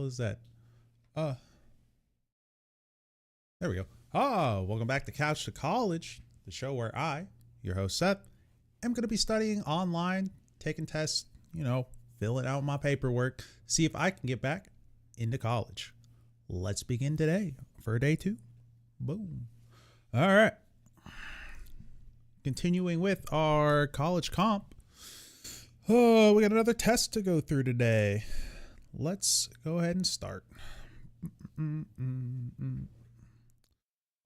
is that? Uh, there we go. Oh, welcome back to Couch to College, the show where I, your host Seth, am going to be studying online, taking tests, filling out my paperwork, see if I can get back into college. Let's begin today for day 2. Boom. All right. Continuing with our college comp. Oh, we got another test to go through today. Let's go ahead and start.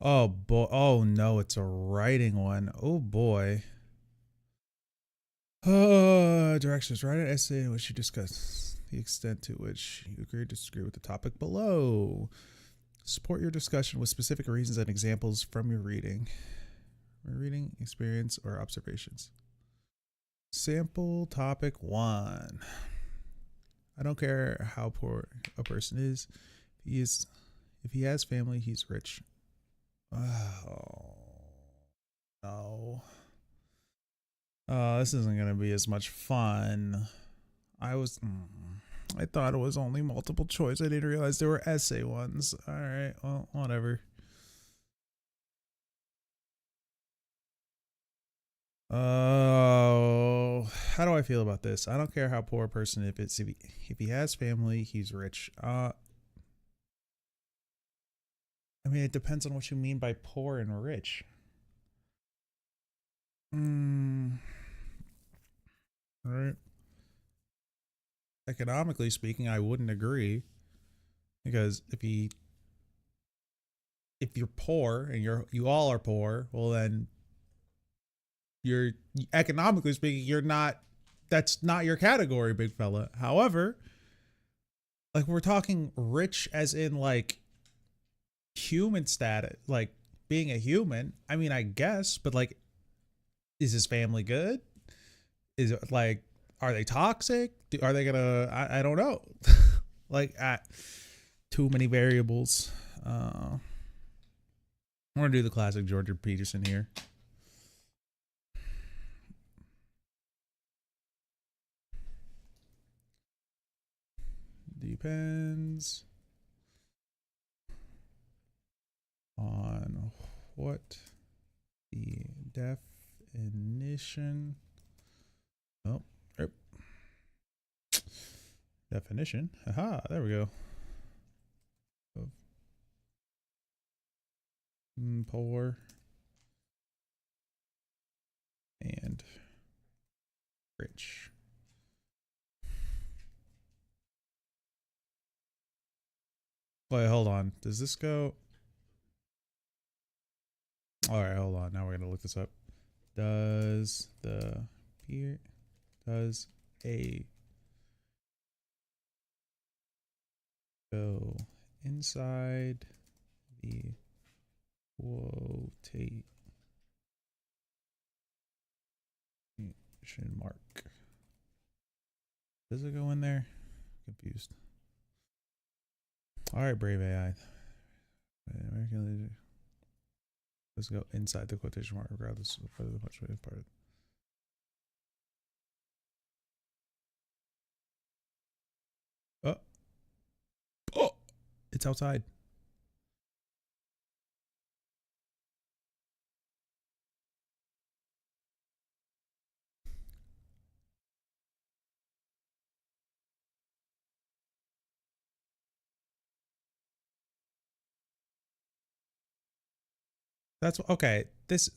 Oh boy. Oh no, it's a writing one. Oh boy. Directions. Write an essay in which you discuss the extent to which you agree or disagree with the topic below. Support your discussion with specific reasons and examples from your reading, experience, or observations. Sample topic 1. I don't care how poor a person is. If he has family, he's rich. Oh no. This isn't gonna be as much fun. I thought it was only multiple choice. I didn't realize there were essay ones. Alright, well, whatever. Oh, how do I feel about this? I don't care how poor a person is. If he has family, he's rich. I mean, it depends on what you mean by poor and rich. All right. Economically speaking, I wouldn't agree, because if you're poor and you all are poor, well then you're, economically speaking, you're not. That's not your category, big fella. However, like, we're talking rich as in like human status, like being a human. I mean, I guess, but like, is his family good? Is it like, are they toxic? Are they gonna? I don't know. Like, too many variables. I'm gonna do the classic Jordan Peterson here. Depends on what the definition. Oh, definition. Aha, there we go. Poor and rich. Wait, hold on. Does this go? All right, hold on. Now we're gonna look this up. Does a go inside the quotation mark? Does it go in there? Confused. All right, Brave AI. Let's go inside the quotation mark, regardless of whether much way apart. Oh, it's outside. That's okay. This.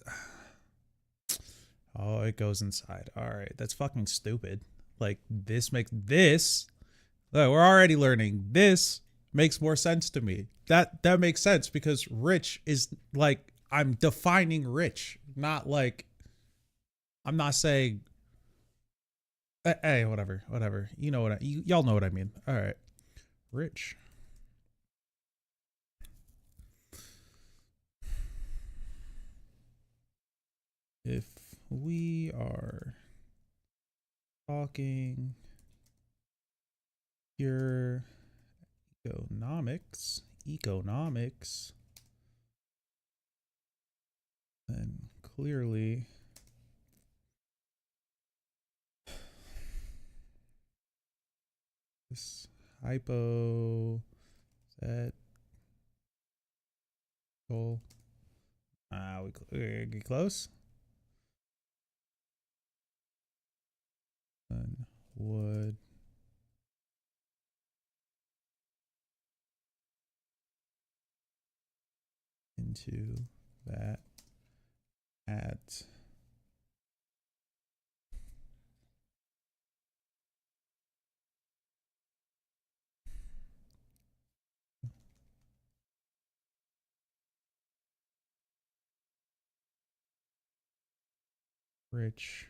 Oh, it goes inside. All right, that's fucking stupid. Like, this makes this. Look, we're already learning. This makes more sense to me. That makes sense, because rich is like, I'm defining rich, not like, I'm not saying. Hey, whatever. You know what y'all know what I mean. All right, rich. If we are talking pure economics, then clearly this Hypo set goal. We get close. And would into that at rich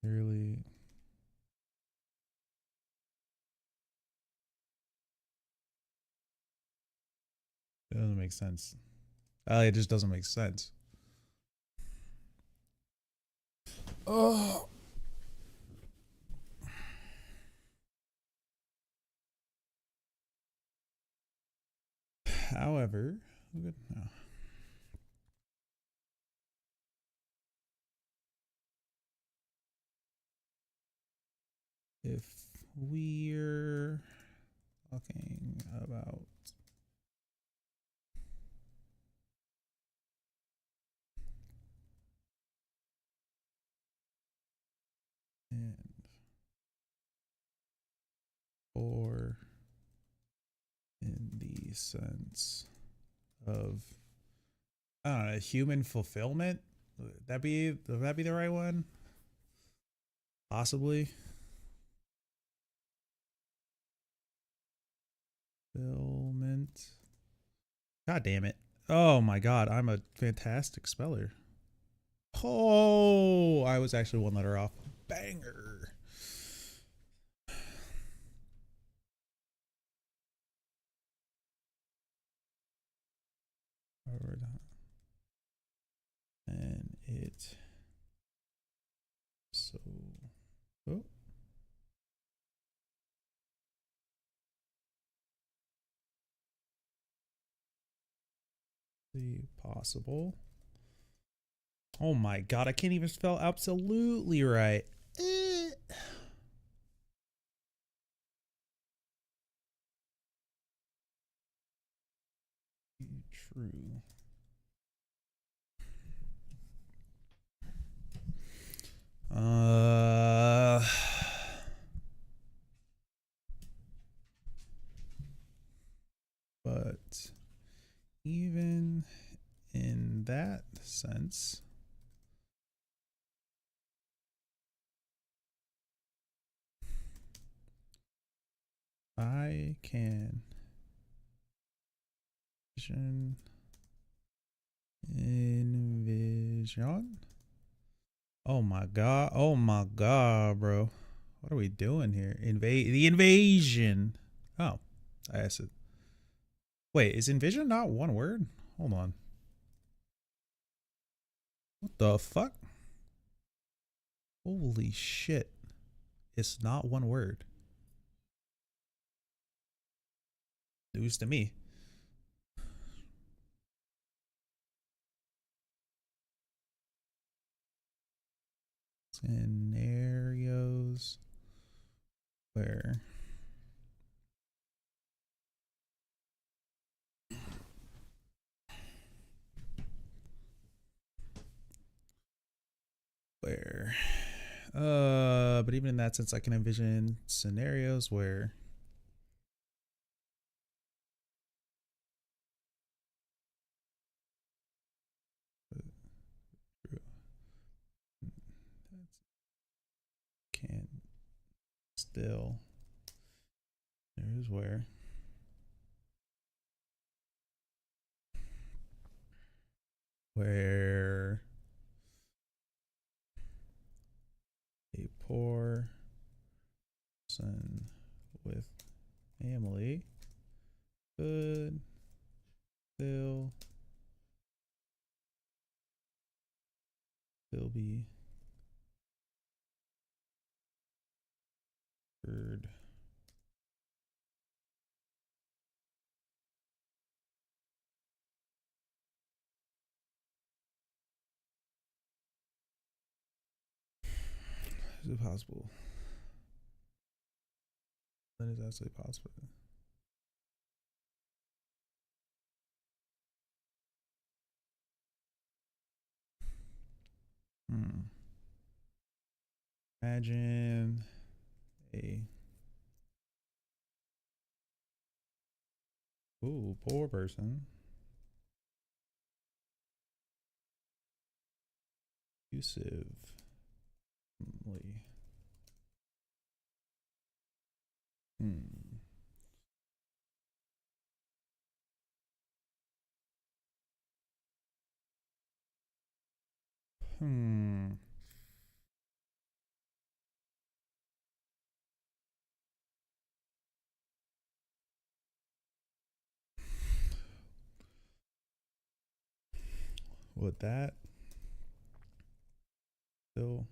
clearly it doesn't make sense. It just doesn't make sense. Oh. However, no. If we're talking about and or in the sense of I don't know, human fulfillment, would that be the right one? Possibly. Fulfillment. God damn it. Oh my god, I'm a fantastic speller. Oh, I was actually one letter off. Banger. And it so oh. Possible. Oh my god, I can't even spell absolutely right. True. But even in that sense, I can envision. Oh my god, bro. What are we doing here? The invasion. Oh, I said. Wait, is envision not one word? Hold on. What the fuck? Holy shit. It's not one word. News to me. Scenarios where but even in that sense, I can envision scenarios where can still there's where a poor person with family could still be heard. absolutely possible. That is absolutely possible. Imagine a poor person. Abusive. Would that still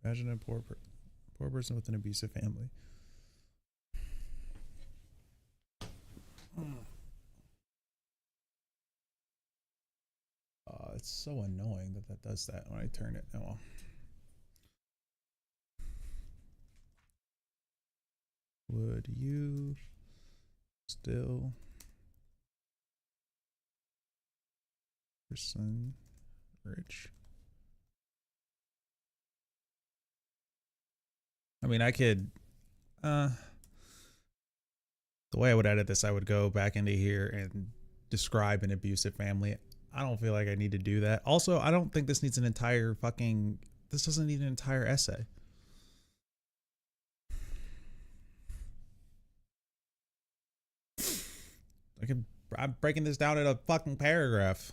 imagine a poor person with an abusive family? It's so annoying that does that when I turn it. Oh. Would you still person rich? I mean, I could the way I would edit this, I would go back into here and describe an abusive family. I don't feel like I need to do that. Also, I don't think this needs an entire fucking this doesn't need an entire essay. I'm breaking this down in a fucking paragraph.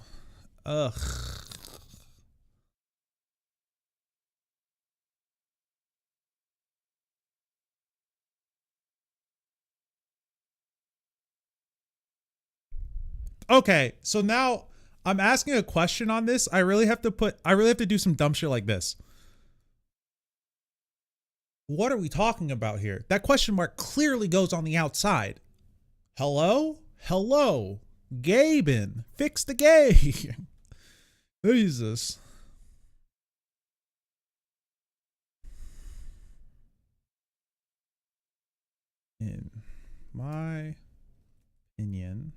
Ugh. Okay, so now I'm asking a question on this. I really have to do some dumb shit like this. What are we talking about here? That question mark clearly goes on the outside. Hello? Hello? Gaben. Fix the game. Jesus. In my opinion,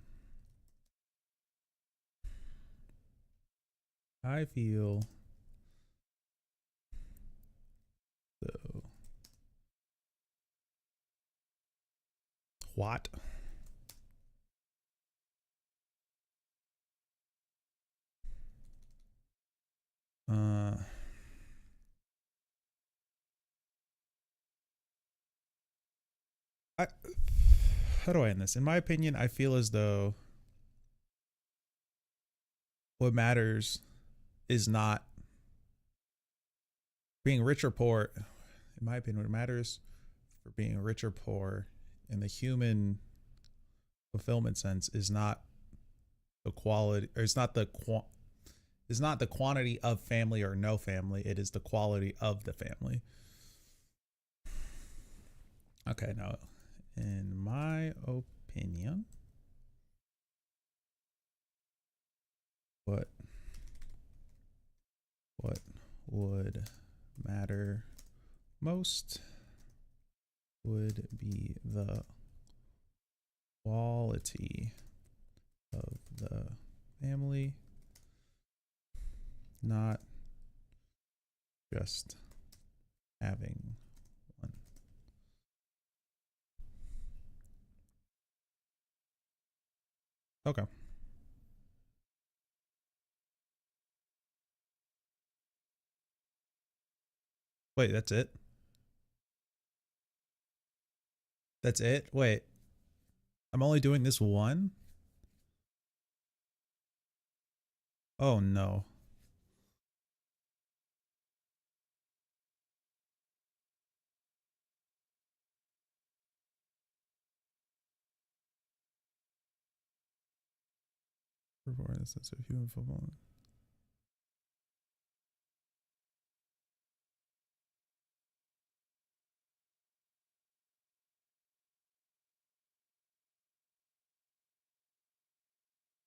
I feel so. What? How do I end this? In my opinion, I feel as though what matters is not being rich or poor. In my opinion, what matters for being rich or poor in the human fulfillment sense is not the quality, or it's not the quantity of family or no family. It is the quality of the family. Okay, now, in my opinion, what would matter most would be the quality of the family, not just having one. Okay. Wait, that's it? That's it? Wait. I'm only doing this one? Oh no. Performance of human football.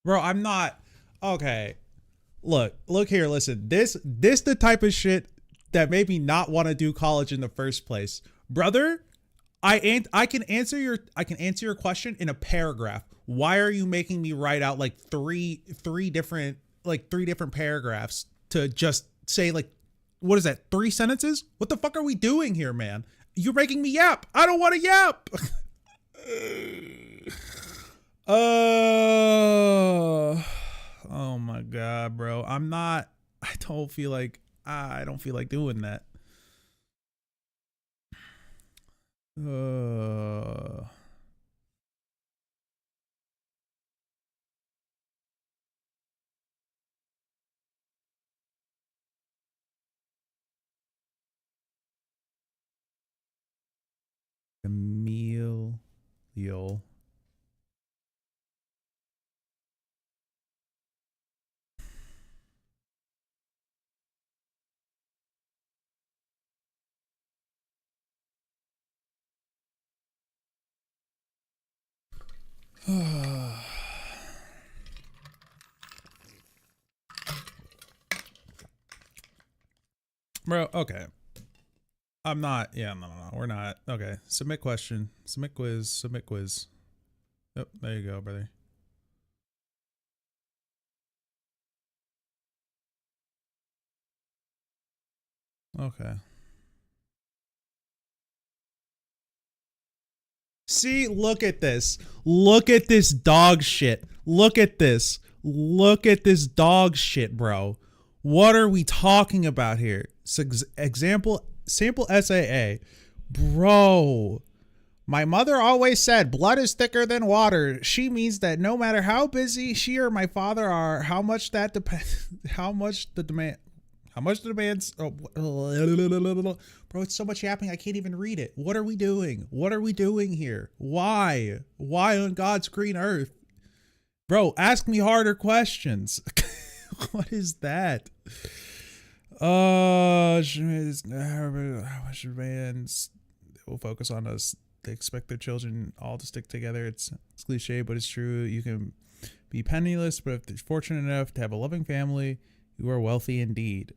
Bro, I'm not. Okay. Look here, listen. This the type of shit that made me not want to do college in the first place. Brother, I can answer your question in a paragraph. Why are you making me write out like three different paragraphs to just say like what is that? 3 sentences? What the fuck are we doing here, man? You're making me yap. I don't want to yap. Oh my god, bro. I don't feel like doing that. Emilio. Bro, okay. I'm not. Yeah, no. We're not. Okay. Submit question. Submit quiz. Yep, there you go, brother. Okay. See, look at this. Look at this dog shit. Look at this. Look at this dog shit, bro. What are we talking about here? Example, sample SAA. Bro. My mother always said blood is thicker than water. She means that no matter how busy she or my father are, how much the demands. Oh, bro, it's so much yapping. I can't even read it. What are we doing? What are we doing here? Why? Why on God's green earth? Bro, ask me harder questions. What is that? How much demands will focus on us. They expect their children all to stick together. It's cliche, but it's true. You can be penniless, but if you're fortunate enough to have a loving family, you are wealthy indeed.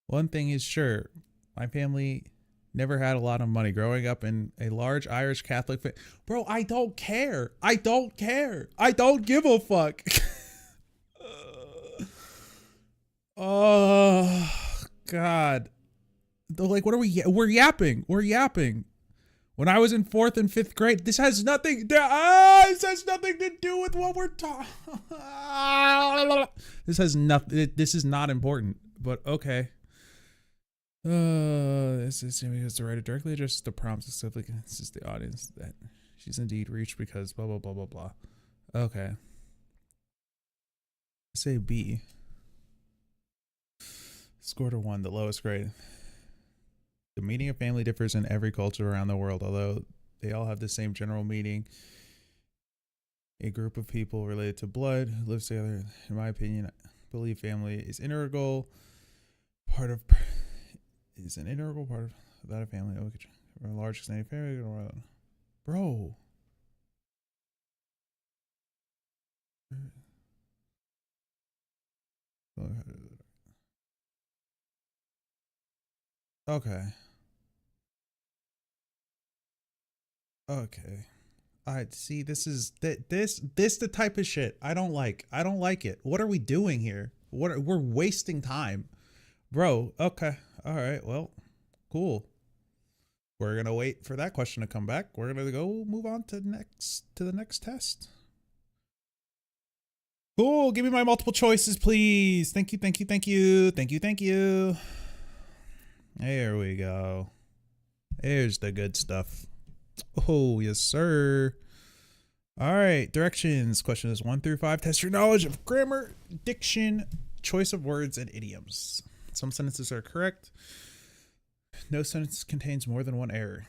One thing is sure, my family never had a lot of money growing up in a large Irish Catholic family. Bro, I don't care. I don't care. I don't give a fuck. Oh, God. Like, what are we? We're yapping. We're yapping. When I was in 4th and 5th grade, this has nothing to do with what we're talking. This has nothing. This is not important, but okay. This is because the writer directly addresses the prompts specifically convinces the audience that she's indeed reached because blah blah blah blah blah. Okay. Say B. Scored a 1, the lowest grade. The meaning of family differs in every culture around the world, although they all have the same general meaning. A group of people related to blood who lives together. In my opinion, I believe family is an integral part of that of family. Or a large extended family. Bro. Okay. Okay. I see. This is this the type of shit I don't like. I don't like it. What are we doing here? We're wasting time, bro. Okay. All right. Well, cool. We're gonna wait for that question to come back. We're gonna go move on to the next test. Cool. Give me my multiple choices, please. Thank you. Thank you. Thank you. Thank you. Thank you. There we go. There's the good stuff. Oh, yes, sir. All right. Directions. Questions 1 through 5. Test your knowledge of grammar, diction, choice of words, and idioms. Some sentences are correct. No sentence contains more than one error.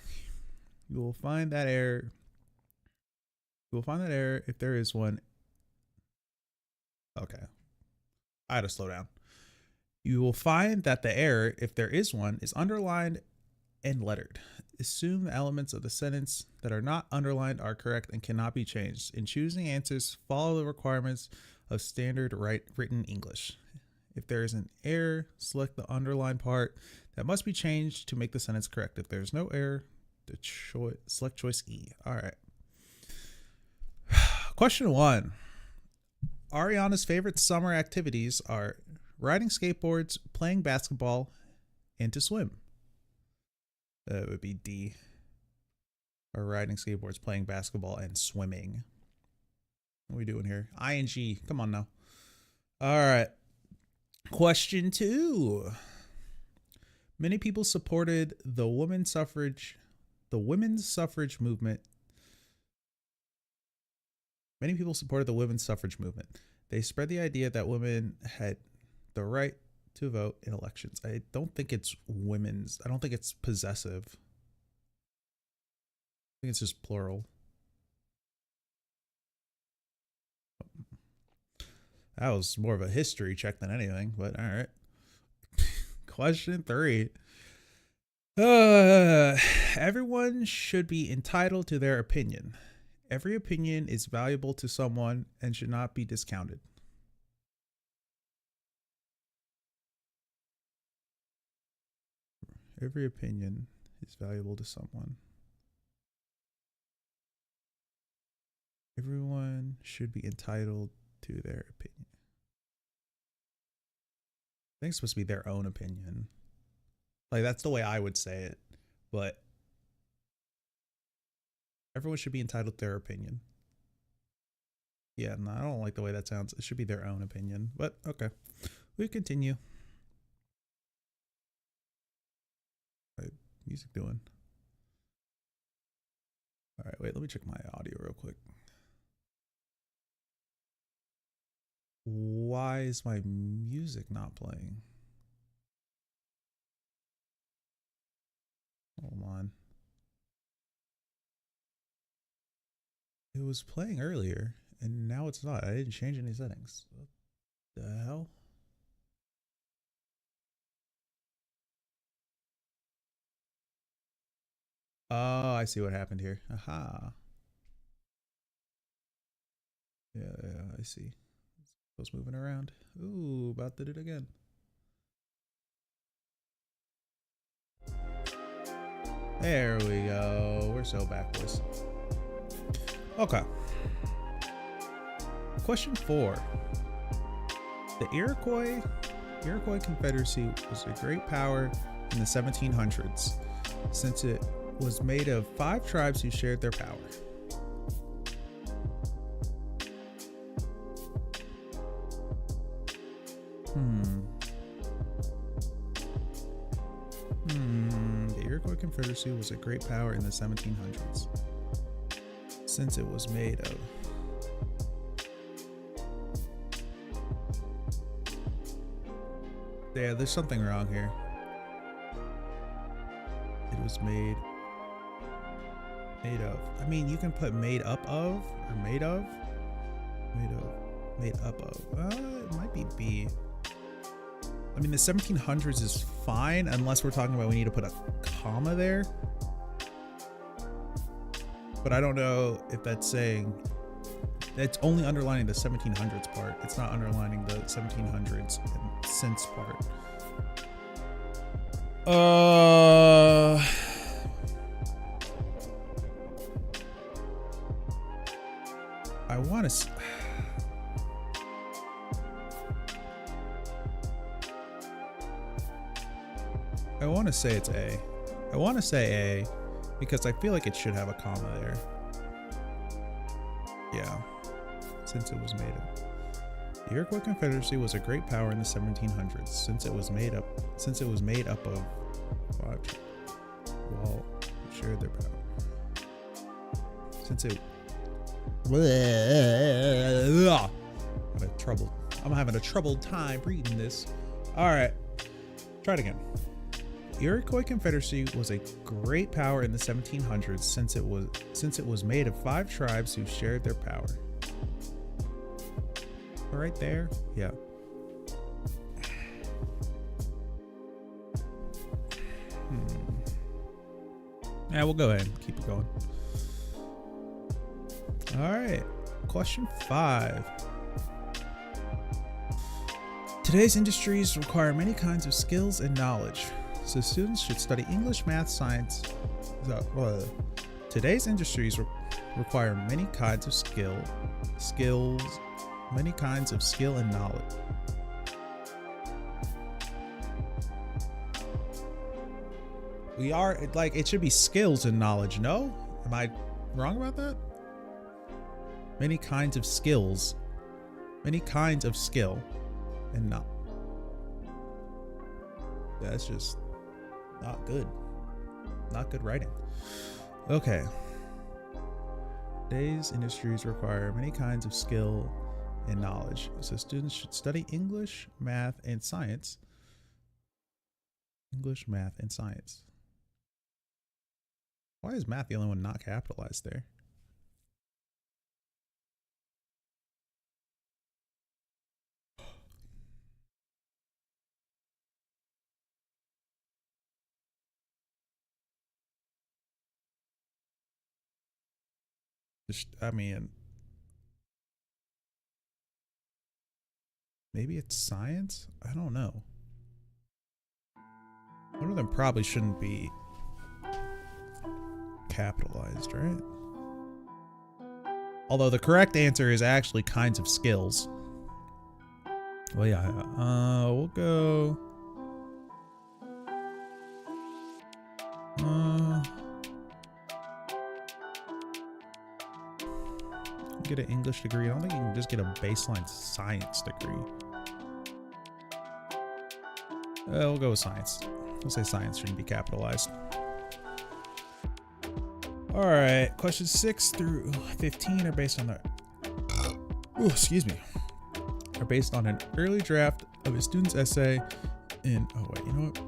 You will find that error. If there is one. Okay. I had to slow down. You will find that the error, if there is one, is underlined and lettered. Assume the elements of the sentence that are not underlined are correct and cannot be changed. In choosing answers, follow the requirements of standard written English. If there is an error, select the underlined part that must be changed to make the sentence correct. If there's no error, select choice E. All right. Question 1. Ariana's favorite summer activities are riding skateboards, playing basketball, and to swim. That would be D. Or riding skateboards, playing basketball, and swimming. What are we doing here? ING. Come on now. All right. Question 2. Many people supported the women's suffrage movement. Many people supported the women's suffrage movement. They spread the idea that women had the right to vote in elections. I don't think it's women's. I don't think it's possessive. I think it's just plural. That was more of a history check than anything, but all right. Question 3. Everyone should be entitled to their opinion. Every opinion is valuable to someone and should not be discounted. Every opinion is valuable to someone. Everyone should be entitled to their opinion. I think it's supposed to be their own opinion. Like, that's the way I would say it. But everyone should be entitled to their opinion. Yeah, no, I don't like the way that sounds. It should be their own opinion. But, okay. We continue. What music doing? All right, wait, let me check my audio real quick. Why is my music not playing? Hold on. It was playing earlier, and now it's not. I didn't change any settings. What the hell? Oh, I see what happened here. Aha. Yeah, I see. It was moving around. Ooh, about did it again. There we go. We're so back, boys. Okay. Question 4. The Iroquois Confederacy was a great power in the 1700s, since it was made of 5 tribes who shared their power. The Iroquois Confederacy was a great power in the 1700s, since it was made of yeah, there's something wrong here. It was made of. I mean, you can put made up of or made up of. It might be B. I mean, the 1700s is fine unless we're talking about we need to put a comma there. But I don't know if that's saying it's only underlining the 1700s part. It's not underlining the 1700s and since part. I want to. I want to say it's A. I want to say A because I feel like it should have a comma there. Yeah, since it was made up. The Iroquois Confederacy was a great power in the 1700s, since it was made up of 5 tribes. Well, shared their power. Since it. I'm having a troubled time reading this. All right, try it again. The Iroquois Confederacy was a great power in the 1700s, since it was made of 5 tribes who shared their power. Right there, yeah. Yeah, we'll go ahead and keep it going. All right, question 5. Today's industries require many kinds of skills and knowledge, so students should study English, math, science. Today's industries require many kinds of skill and knowledge. We are like, it should be skills and knowledge. No, am I wrong about that? Many kinds of skills, many kinds of skill. And no, that's just not good. Not good writing. Okay. Today's industries require many kinds of skill and knowledge, so students should study English, math, and science. English, math, and science. Why is math the only one not capitalized there? I mean, maybe it's science? I don't know. One of them probably shouldn't be capitalized, right? Although the correct answer is actually kinds of skills. Well, yeah, we'll go. Get an English degree. I don't think you can just get a baseline science degree. We'll go with science. We'll say science shouldn't be capitalized. All right, questions 6 through 15 are based on are based on an early draft of a student's essay in. Oh wait, you know what?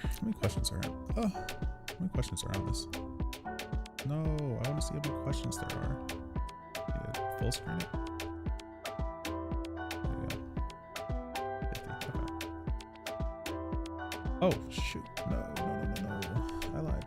How many questions are on? How many questions are on this? No, I want to see how many questions there are. Full screen it. There we go. 50. Okay. Oh shoot! No! I lied.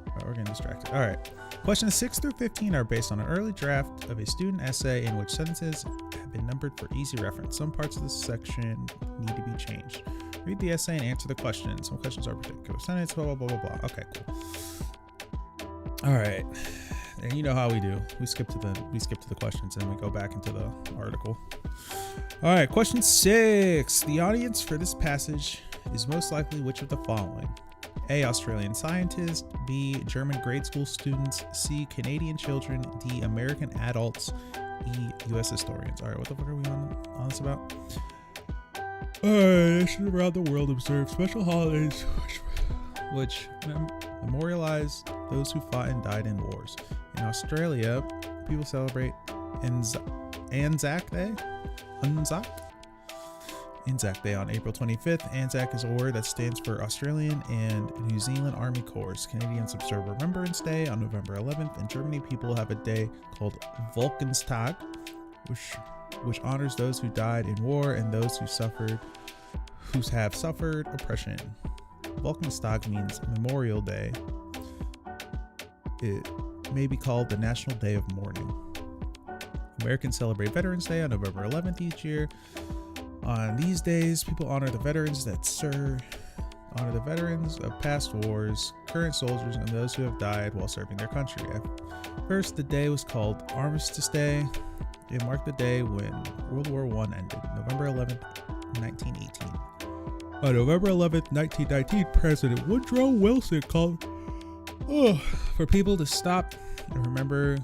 Alright, we're getting distracted. All right. Questions 6 through 15 are based on an early draft of a student essay in which sentences have been numbered for easy reference. Some parts of this section need to be changed. Read the essay and answer the questions. Some questions are particular sentence. Blah blah blah blah blah. Okay, cool. All right. And you know how we do. We skip to the questions and we go back into the article. All right, question 6. The audience for this passage is most likely which of the following? A, Australian scientists. B, German grade school students. C, Canadian children. D, American adults. E, U.S. historians. All right, what the fuck are we on this about? All right, nations around the world observe special holidays which memorialize those who fought and died in wars. In Australia, people celebrate Anzac Day on April 25th. Anzac is a word that stands for Australian and New Zealand Army Corps. Canadians observe Remembrance Day on November 11th. In Germany, people have a day called Volkenstag, which honors those who died in war and those who have suffered oppression. Volkenstag means Memorial Day. It may be called the National Day of Mourning. Americans celebrate Veterans Day on November 11th each year. On these days, people honor the veterans of past wars, current soldiers, and those who have died while serving their country. At first, the day was called Armistice Day. It marked the day when World War I ended, November 11th, 1918. On November 11th, 1919, President Woodrow Wilson called for people to stop and remember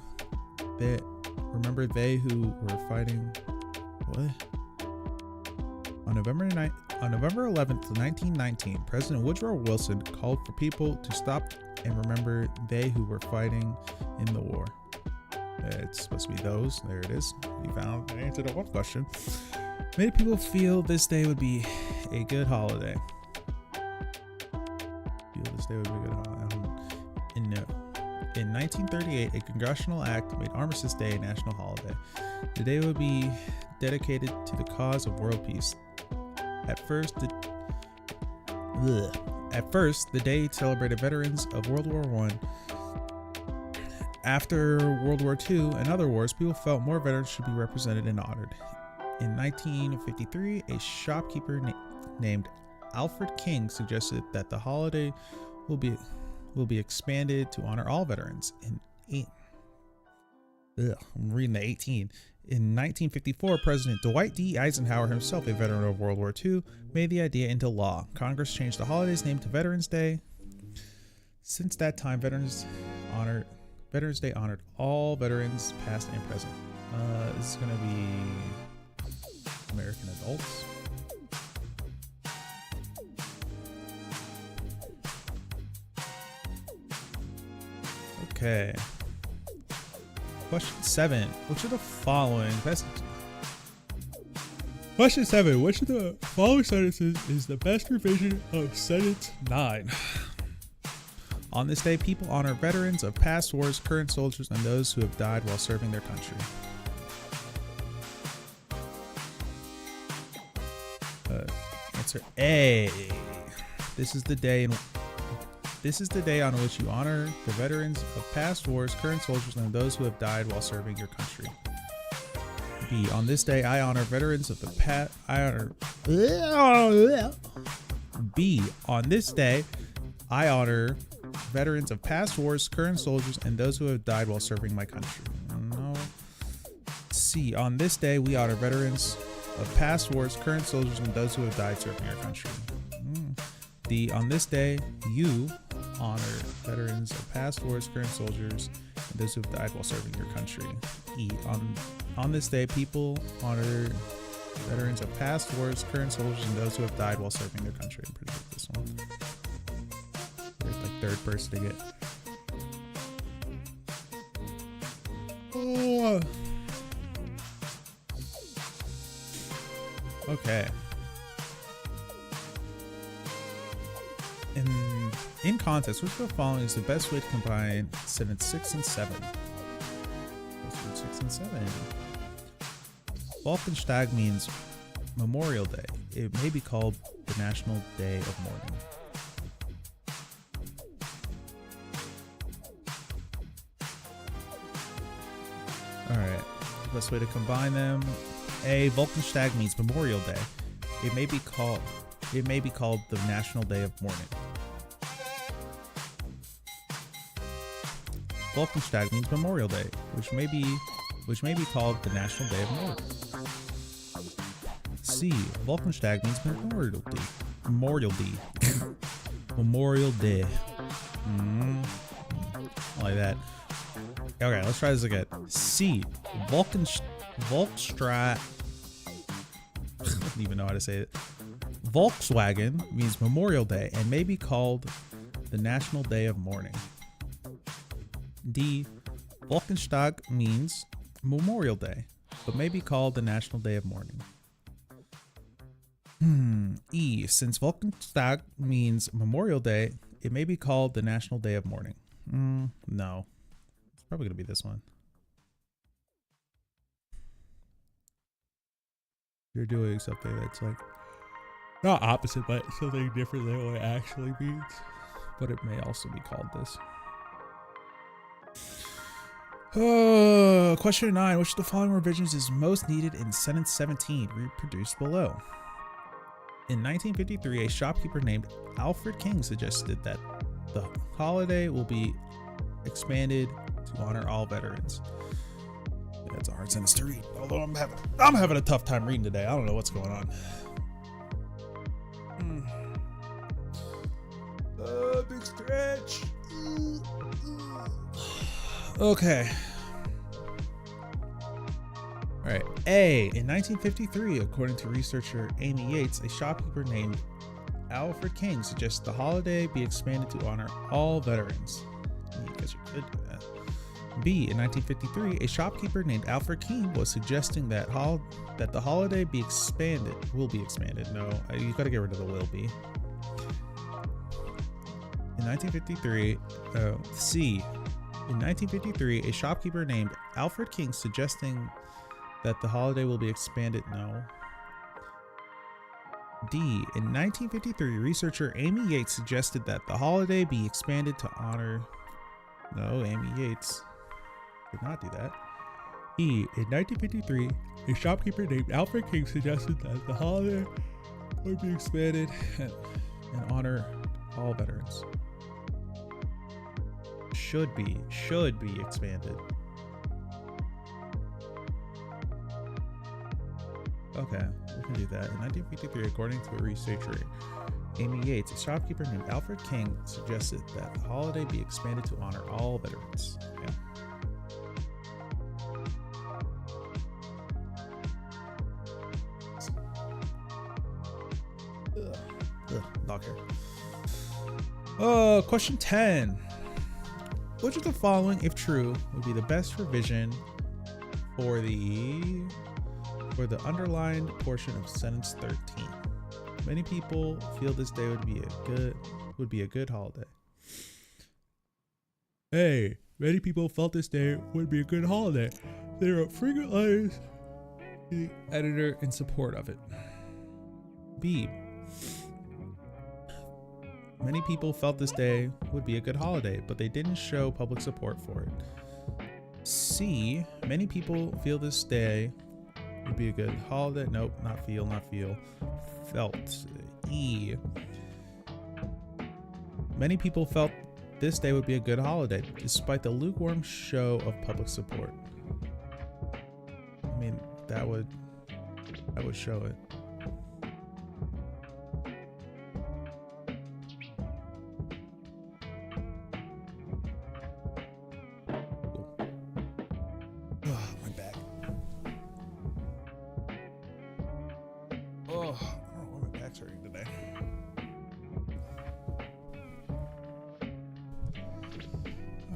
they who were fighting. What? On November 11th, 1919, President Woodrow Wilson called for people to stop and remember they who were fighting in the war. It's supposed to be those. There it is. You found the answer to one question. Many people feel this day would be a good holiday. In 1938, a congressional act made Armistice Day a national holiday. The day would be dedicated to the cause of world peace. At first, At first, the day celebrated veterans of World War I. After World War II and other wars, people felt more veterans should be represented and honored. In 1953, a shopkeeper named Alfred King suggested that the holiday will be expanded to honor all veterans. I'm reading the 18. In 1954, President Dwight D. Eisenhower, himself a veteran of World War II, made the idea into law. Congress changed the holiday's name to Veterans Day. Since that time, Veterans Day honored all veterans, past and present. This is going to be American adults. Okay. Question 7. Which of the following best... Question 7. Which of the following sentences is the best revision of sentence 9? On this day, people honor veterans of past wars, current soldiers, and those who have died while serving their country. Answer A. This is the day on which you honor the veterans of past wars, current soldiers, and those who have died while serving your country. B. On this day, I honor veterans of the past. B. On this day, I honor veterans of past wars, current soldiers, and those who have died while serving my country. No. C. On this day, we honor veterans of past wars, current soldiers, and those who have died serving our country. D. On this day, you honor veterans of past wars, current soldiers, and those who have died while serving your country. E. On this day, people honor veterans of past wars, current soldiers, and those who have died while serving their country. I'm pretty sure this one. There's like third person to get. Oh. Okay. In context, which of the following is the best way to combine sentence 6 and 7? 6 and 7. Volkenstag means Memorial Day. It may be called the National Day of Mourning. Alright, best way to combine them. A. Volkenstag means Memorial Day. It may be called the National Day of Mourning. Volkenstag means Memorial Day, which may be called the National Day of Mourning. C. Volkenstag means Memorial Day. Memorial Day. Memorial Day. Like that. Okay, let's try this again. C. Volkstra. I don't even know how to say it. Volkswagen means Memorial Day and may be called the National Day of Mourning. D. Volkenstag means Memorial Day, but may be called the National Day of Mourning. E. Since Volkenstag means Memorial Day, it may be called the National Day of Mourning. No. It's probably going to be this one. You're doing something that's like not opposite, but something different than what it actually means. But it may also be called this. Question 9. Which of the following revisions is most needed in sentence 17? Reproduced below. In 1953, a shopkeeper named Alfred King suggested that the holiday will be expanded to honor all veterans. That's a hard sentence to read. Although I'm having a tough time reading today. I don't know what's going on. Big stretch. Okay. All right. A. In 1953, according to researcher Amy Yates, a shopkeeper named Alfred King suggested the holiday be expanded to honor all veterans. I guess you could do that. B. In 1953, a shopkeeper named Alfred King was suggesting that the holiday be expanded. Will be expanded. No, you got to get rid of the will be. In 1953, C. In 1953, a shopkeeper named Alfred King suggesting that the holiday will be expanded. No. D. In 1953, researcher Amy Yates suggested that the holiday be expanded to honor... No, Amy Yates did not do that. E. In 1953, a shopkeeper named Alfred King suggested that the holiday would be expanded and honor all veterans. Should be expanded. Okay, we can do that. In 1953, according to a researcher, Amy Yates, a shopkeeper named Alfred King, suggested that the holiday be expanded to honor all veterans. Yeah. Lock here. Question 10. Which of the following, if true, would be the best revision for the underlined portion of sentence 13? Many people feel this day would be a good holiday. Hey, many people felt this day would be a good holiday. They wrote frequent letters to the editor in support of it. B. Many people felt this day would be a good holiday, but they didn't show public support for it. C. Many people feel this day would be a good holiday. Nope, not feel. Felt. E. Many people felt this day would be a good holiday, despite the lukewarm show of public support. I mean, that would show it.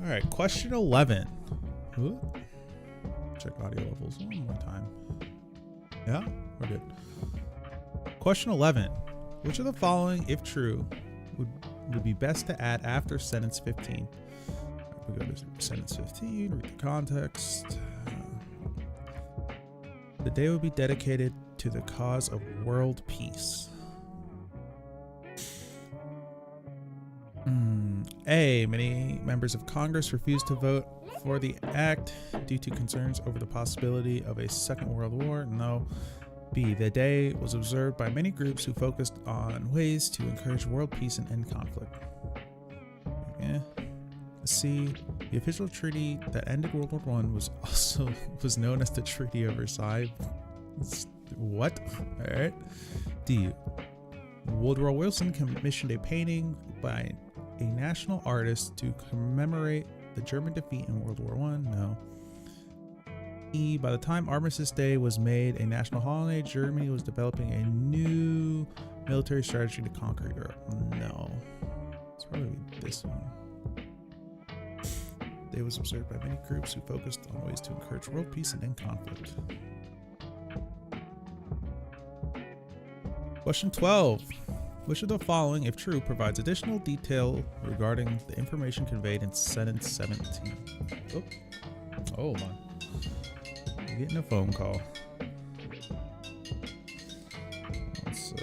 All right, question 11. Ooh. Check audio levels one more time. Yeah, we're good. Question 11. Which of the following, if true, would be best to add after sentence 15? We go to sentence 15, read the context. The day would be dedicated to the cause of world peace. A. Many members of Congress refused to vote for the act due to concerns over the possibility of a second world war. No. B. The day was observed by many groups who focused on ways to encourage world peace and end conflict. Yeah. C. The official treaty that ended World War I was known as the Treaty of Versailles. What? All right. D. Woodrow Wilson commissioned a painting by a national artist to commemorate the German defeat in World War I. No. E. By the time Armistice Day was made a national holiday, Germany was developing a new military strategy to conquer Europe. No. It's probably this one. The day was observed by many groups who focused on ways to encourage world peace and end conflict. Question 12. Which of the following, if true, provides additional detail regarding the information conveyed in sentence 17? Oh, hold on. I'm getting a phone call. Let's,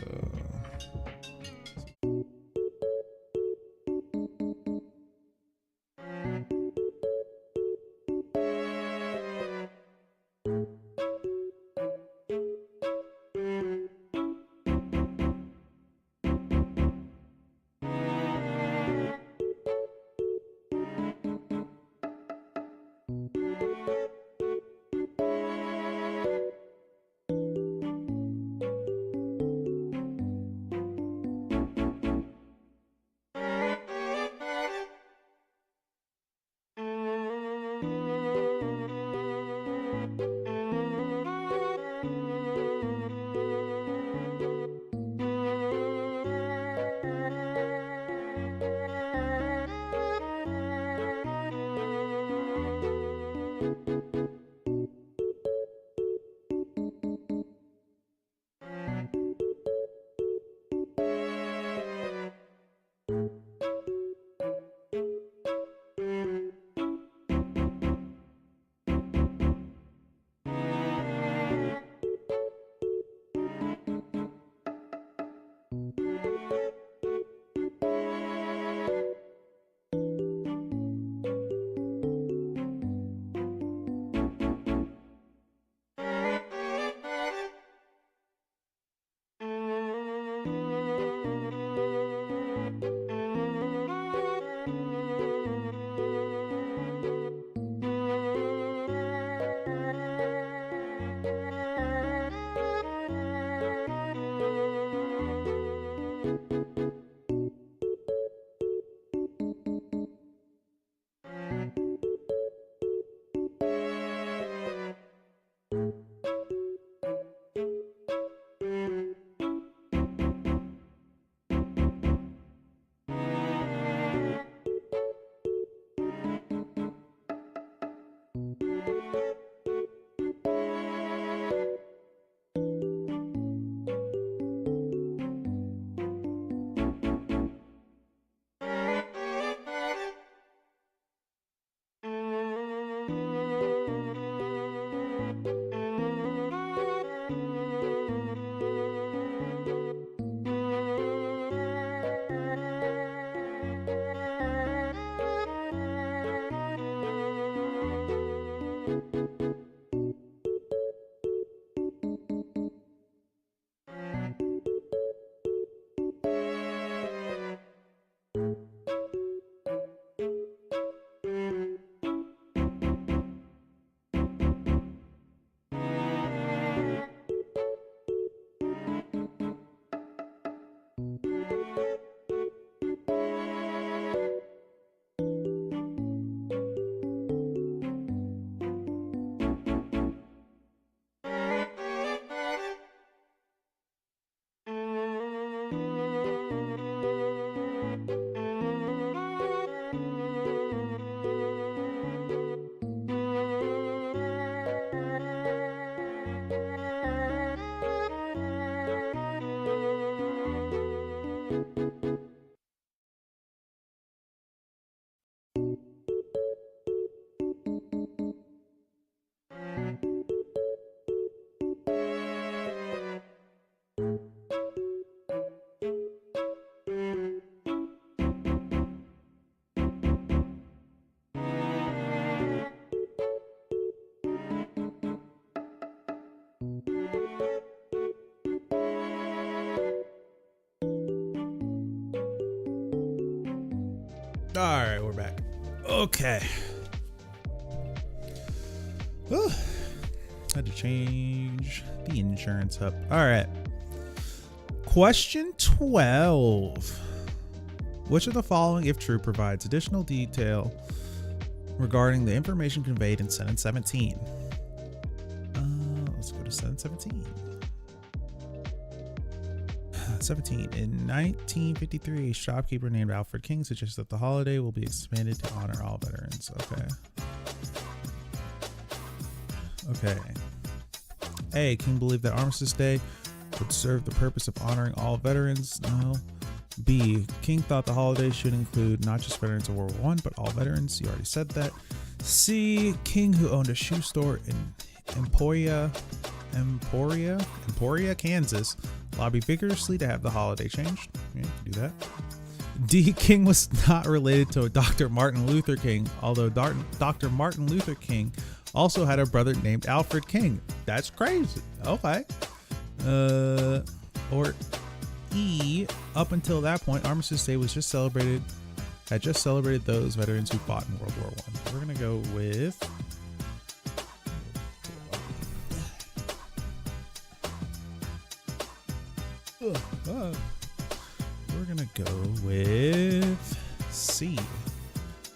All right, we're back. Okay. Whew. Had to change the insurance hub. All right. Question 12. Which of the following, if true, provides additional detail regarding the information conveyed in sentence 17? Let's go to sentence 17. 17. In 1953, a shopkeeper named Alfred King suggested that the holiday will be expanded to honor all veterans. Okay. A. King believed that Armistice Day would serve the purpose of honoring all veterans. No. B. King thought the holiday should include not just veterans of World War I, but all veterans. You already said that. C. King, who owned a shoe store in Emporia, Kansas, lobbied vigorously to have the holiday changed. Yeah, you can do that. D. King was not related to Dr. Martin Luther King, although Dr. Martin Luther King also had a brother named Alfred King. That's crazy. Okay. Or E. Up until that point, Armistice Day was had just celebrated those veterans who fought in World War I. We're gonna go with C.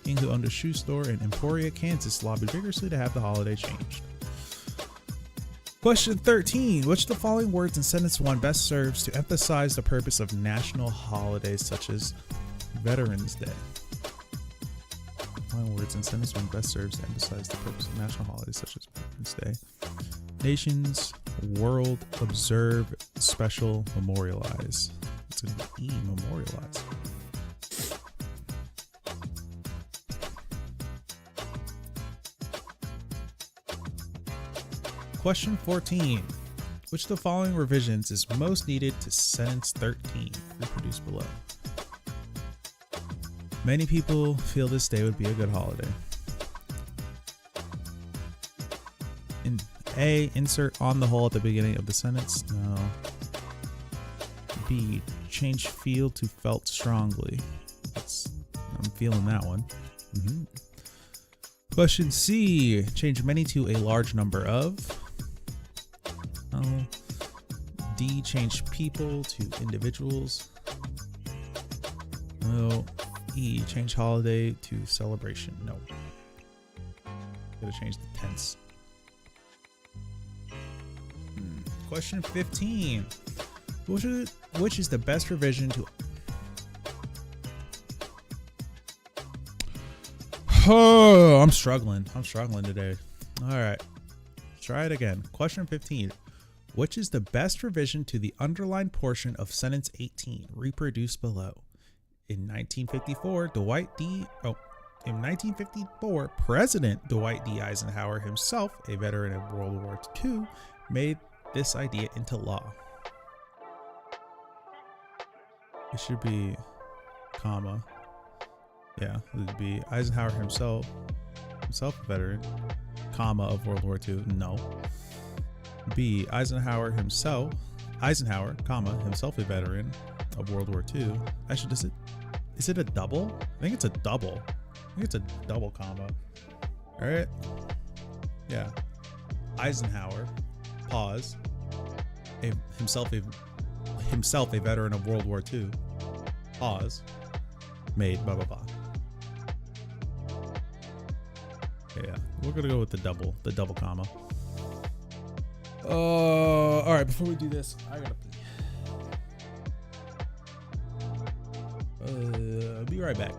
King, who owned a shoe store in Emporia, Kansas, lobbied vigorously to have the holiday changed. Question 13. Which of the following words in sentence 1 best serves to emphasize the purpose of national holidays such as Veterans Day? The following words in sentence 1 best serves to emphasize the purpose of national holidays such as Veterans Day. Nations, world, observe, special, memorialize. It's going to be E, memorialize. Question 14. Which of the following revisions is most needed to sentence 13? Reproduced below. Many people feel this day would be a good holiday. In A, insert on the whole at the beginning of the sentence. No. B, change feel to felt strongly. I'm feeling that one. Question C, change many to a large number of. Oh. D, change people to individuals. No. E, change holiday to celebration. No. Gotta change the tense. Question 15. Which is the best revision to... Oh, I'm struggling today. All right. Try it again. Question 15. Which is the best revision to the underlined portion of sentence 18, reproduced below? In 1954, in 1954, President Dwight D. Eisenhower himself, a veteran of World War II, made this idea into law. It should be comma. Yeah, it would be Eisenhower himself a veteran, comma, of World War II. No. B, Eisenhower, comma, himself a veteran of World War II. Actually, is it a double? I think it's a double. Comma. All right. Yeah. Eisenhower, pause, himself a veteran of World War II, pause, made blah blah blah. Yeah, we're gonna go with the double comma. All right, before we do this, I gotta pee. I'll be right back.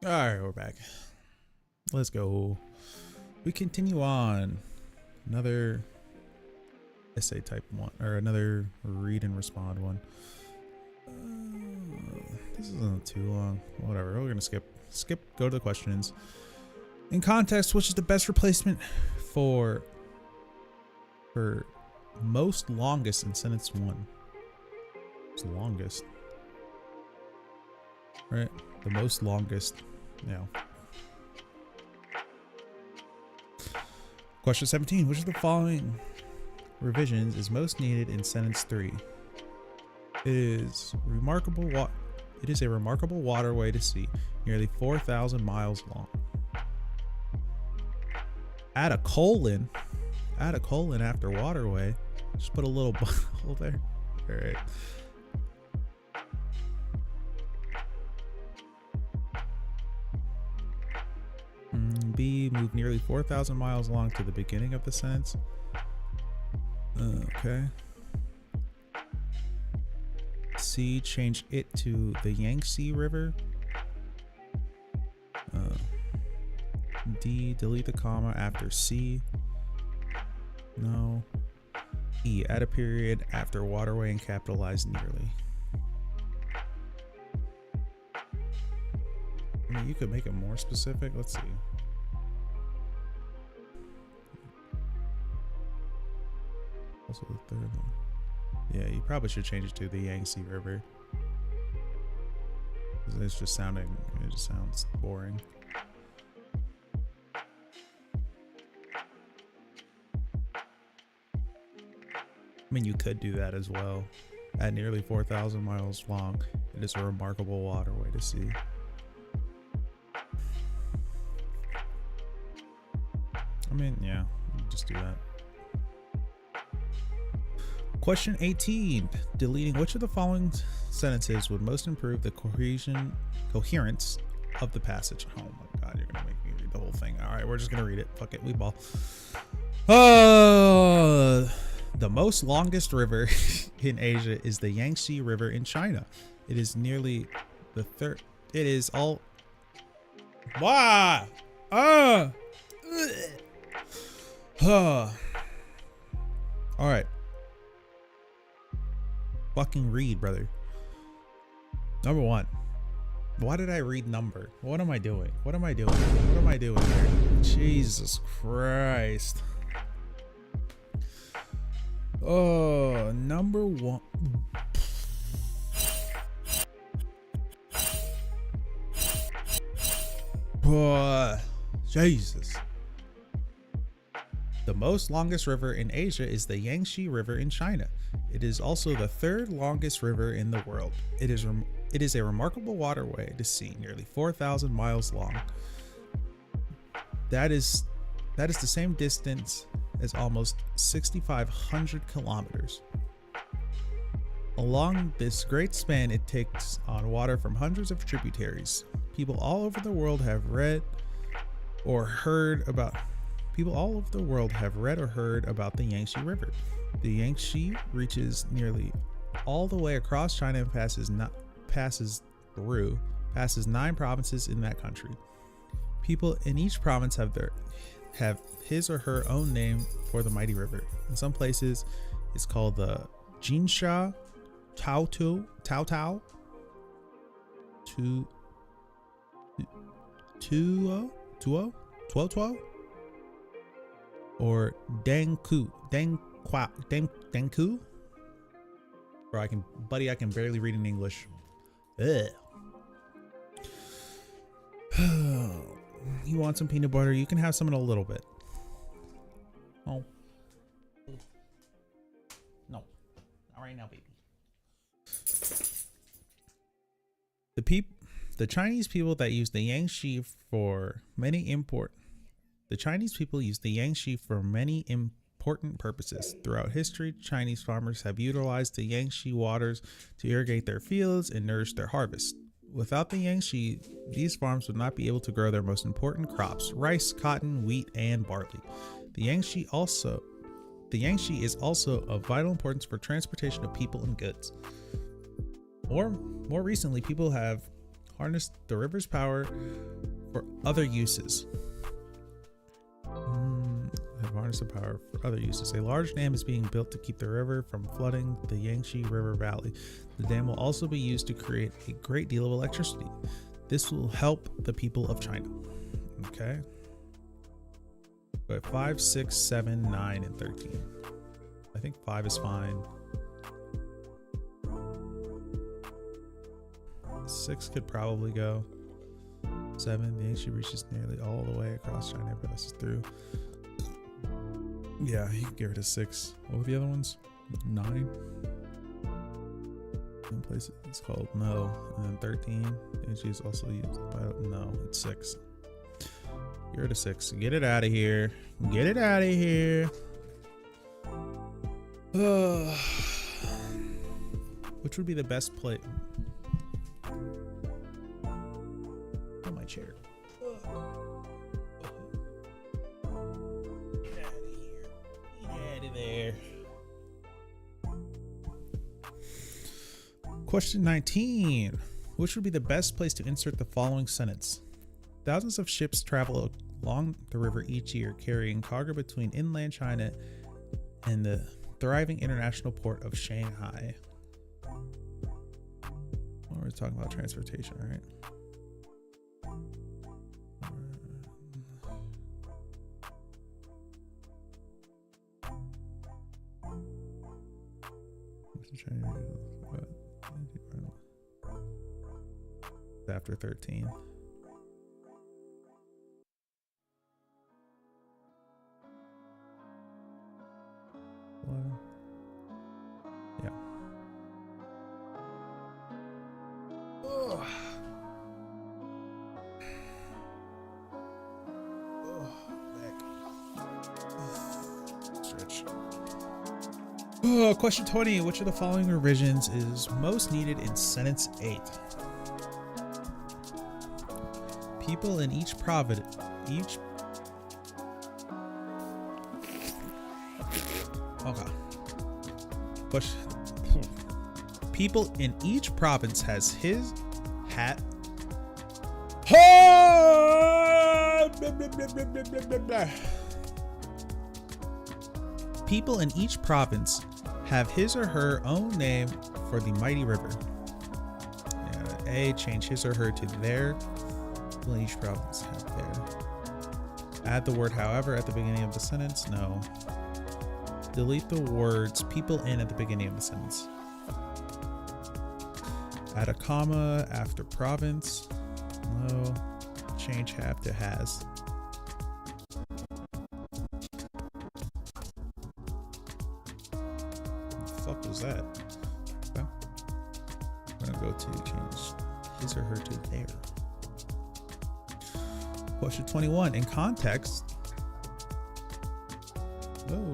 All right, we're back. Let's go. We continue on. Another essay type one, or another read and respond one. This isn't too long. Whatever. We're gonna skip. Go to the questions. In context, which is the best replacement for most longest in sentence one? It's the longest, right? The most longest. Yeah. Question 17. Which of the following revisions is most needed in sentence 3? It is a remarkable waterway to sea, nearly 4,000 miles long. Add a colon after waterway. Just put a little bubble there. All right. B, move nearly 4,000 miles long to the beginning of the sentence. Okay. C, change it to the Yangtze River. D, delete the comma after C. No. E, add a period after waterway and capitalize nearly. I mean, you could make it more specific. Let's see. Also the third one. Yeah, you probably should change it to the Yangtze River. It just sounds boring. I mean, you could do that as well. At nearly 4,000 miles long, it is a remarkable waterway to see. I mean, yeah, just do that. Question 18. Deleting which of the following sentences would most improve the coherence of the passage? Oh my god, you're gonna make me read the whole thing. All right, we're just gonna read it. Fuck it, we ball. The most longest river in Asia is the Yangtze River in China. It is nearly the third. It is all. Why? All right. Fucking read, brother. Number one. Why did I read number? What am I doing? What am I doing? What am I doing here? Jesus Christ. Oh, number one. Oh, Jesus. The most longest river in Asia is the Yangtze River in China. It is also the third longest river in the world. It is a remarkable waterway to see, nearly 4,000 miles long. That is the same distance as almost 6,500 kilometers. Along this great span, it takes on water from hundreds of tributaries. People all over the world have read or heard about the Yangtze River. The Yangtze reaches nearly all the way across China and passes 9 provinces in that country. People in each province have his or her own name for the mighty river. In some places, it's called the Jinsha Taotuo, or Dengku. Bro, I can barely read in English. Ugh. You want some peanut butter? You can have some in a little bit. Oh. No. Not right now, baby. The Chinese people that use the Yangtze for many important purposes. Throughout history, Chinese farmers have utilized the Yangtze waters to irrigate their fields and nourish their harvest. Without the Yangtze, these farms would not be able to grow their most important crops: rice, cotton, wheat, and barley. The Yangtze is also of vital importance for transportation of people and goods. More recently, people have harnessed the river's power for other uses. A large dam is being built to keep the river from flooding the Yangtze River Valley. The dam will also be used to create a great deal of electricity. This will help the people of China. Okay. But 5, 6, 7, 9, and 13. I think 5 is fine. 6 could probably go. 7, the Yangtze reaches nearly all the way across China and passes through. Yeah, you can give it a 6. What were the other ones? 9. In places it's called no. And then 13. Yangtze is also used by no. It's 6. Give it a 6. Get it out of here. Get it out of here. Which would be the best place? On my chair. Question 19. Which would be the best place to insert the following sentence? Thousands of ships travel along the river each year, carrying cargo between inland China and the thriving international port of Shanghai. Well, we're talking about transportation, right? After 13. Yeah. Question 20. Which of the following revisions is most needed in sentence 8? People in each province. Okay. Question. People in each province has his hat. People in each province have his or her own name for the mighty river. A, change his or her to their. People in each province have their. Add the word however at the beginning of the sentence. No. Delete the words people in at the beginning of the sentence. Add a comma after province. No. Change have to has. What the fuck was that? Okay. I'm gonna go to change his or her to their. Question 21. In context. Oh.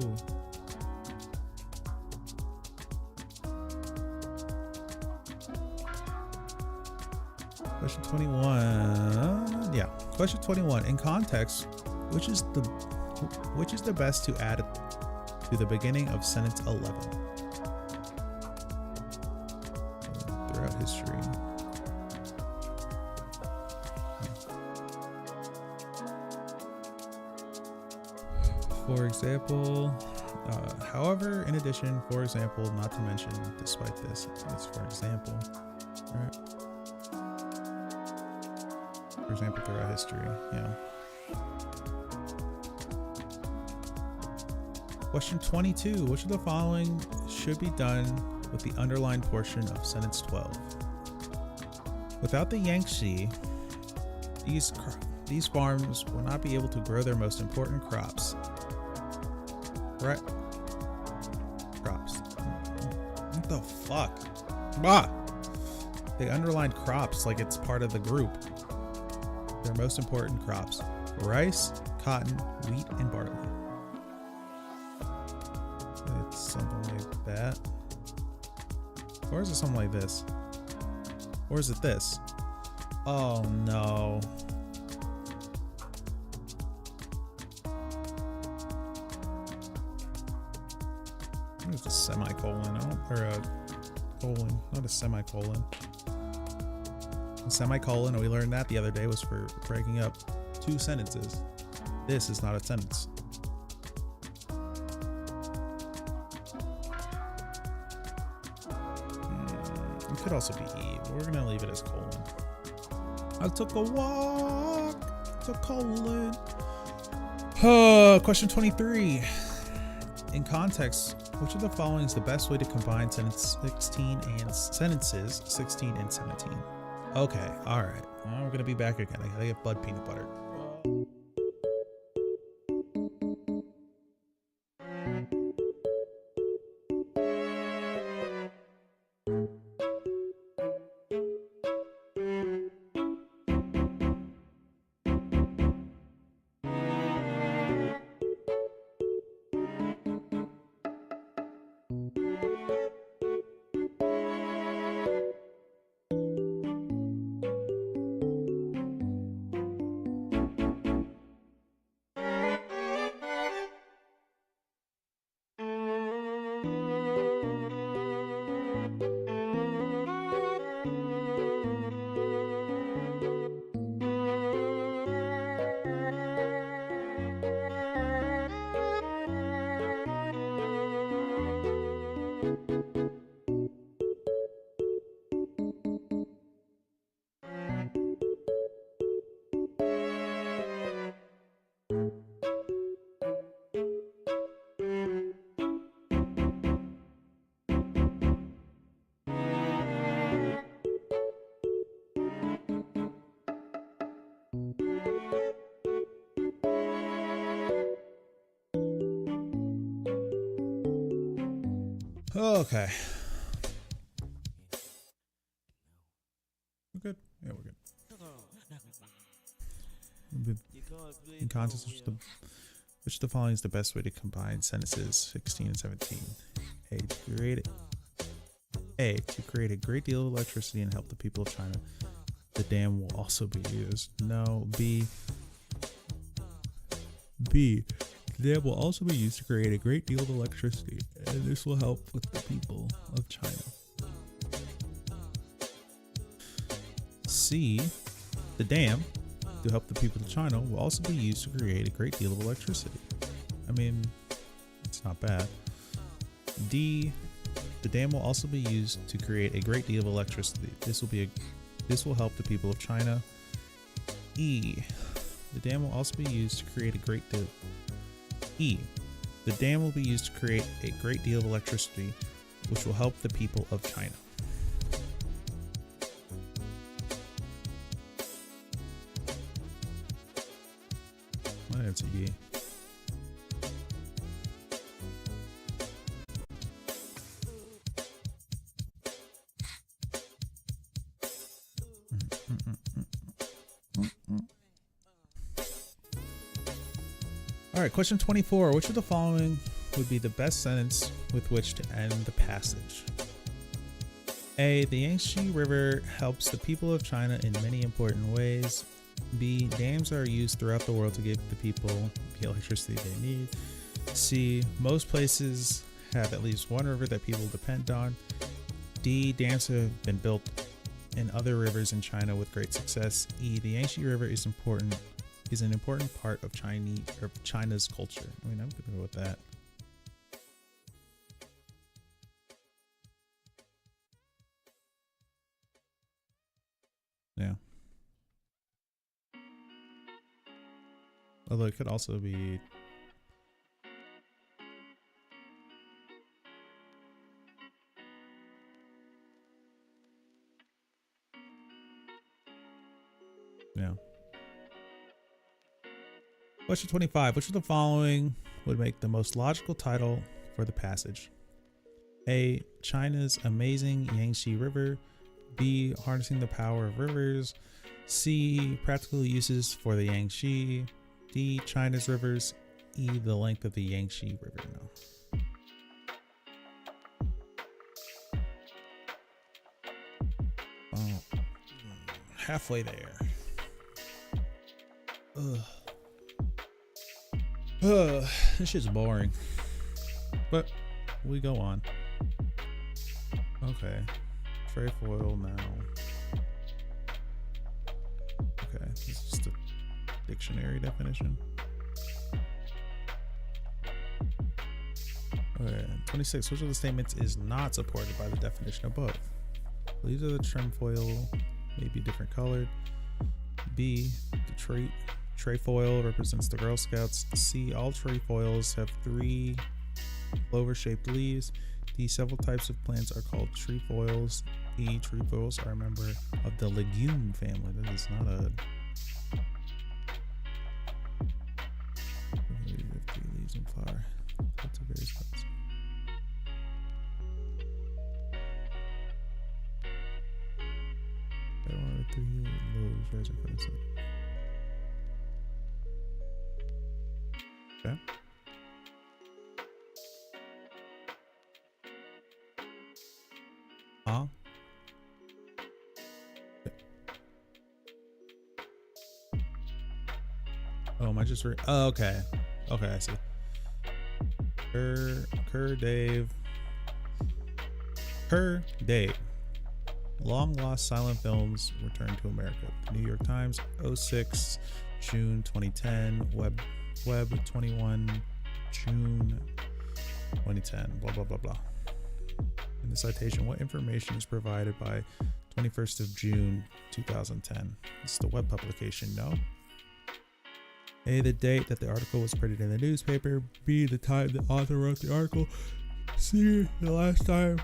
Question 21. Yeah. Question 21. In context, which is the best to add to the beginning of sentence 11? Throughout history. For example, however, in addition, for example, not to mention, despite this, it's for example, right? For example, throughout history, yeah. Question 22. Which of the following should be done with the underlined portion of sentence 12? Without the Yangtze, these farms will not be able to grow their most important crops. Right? Crops. What the fuck? Ah! They underlined crops like it's part of the group. Their most important crops: rice, cotton, wheat, and barley. It's something like that. Or is it something like this? Or is it this? Oh no. It's a semicolon, or a colon, not a semicolon. A semicolon, we learned that the other day, was for breaking up two sentences. This is not a sentence. It could also be E, but we're gonna leave it as colon. I took a walk to colon. Question 23. In context, which of the following is the best way to combine sentences 16 and 17? Okay, all right. Well, we're gonna be back again. I gotta get Bud peanut butter. Okay. We're good? Yeah, we're good. In context, which of the following is the best way to combine sentences 16 and 17? To create a great deal of electricity and help the people of China. The dam will also be used. No. B. The dam will also be used to create a great deal of electricity, and this will help with the people of China. C. The dam, to help the people of China, will also be used to create a great deal of electricity. I mean, it's not bad. D. The dam will also be used to create a great deal of electricity. This will help the people of China. E. The dam will also be used to create a great deal. E. The dam will be used to create a great deal of electricity, which will help the people of China. My answer E. All right, question 24. Which of the following would be the best sentence with which to end the passage? A. The Yangtze River helps the people of China in many important ways. B. Dams are used throughout the world to give the people the electricity they need. C. Most places have at least one river that people depend on. D. Dams have been built in other rivers in China with great success. E. The Yangtze River is an important part of China's culture. I mean, I'm gonna go with that. Yeah. Although it could also be yeah. Question 25. Which of the following would make the most logical title for the passage? A. China's amazing Yangtze River. B. Harnessing the power of rivers. C. Practical uses for the Yangtze. D. China's rivers. E. The length of the Yangtze River. No. Oh, halfway there. Ugh. This shit's boring. But we go on. Okay. Trefoil now. Okay, this is just a dictionary definition. Okay, 26. Which of the statements is not supported by the definition above? These are the trefoil, maybe different colored. B, the trefoil represents the Girl Scouts. C, all trefoils have 3 clover-shaped leaves. D, several types of plants are called trefoils. E, trefoils are a member of the legume family. That is not a... 3 leaves and flower. That's a very spicy. I don't want 3 loaves rising from the sun. Okay. Oh, am I just oh, okay. Okay, I see. Dave. Long lost silent films return to America. The New York Times, 06, June 2010. Web 21, June 2010. Blah, blah, blah, blah. In the citation, what information is provided by 21st of June 2010? It's the web publication, no? A, the date that the article was printed in the newspaper. B, the time the author wrote the article. C, the last time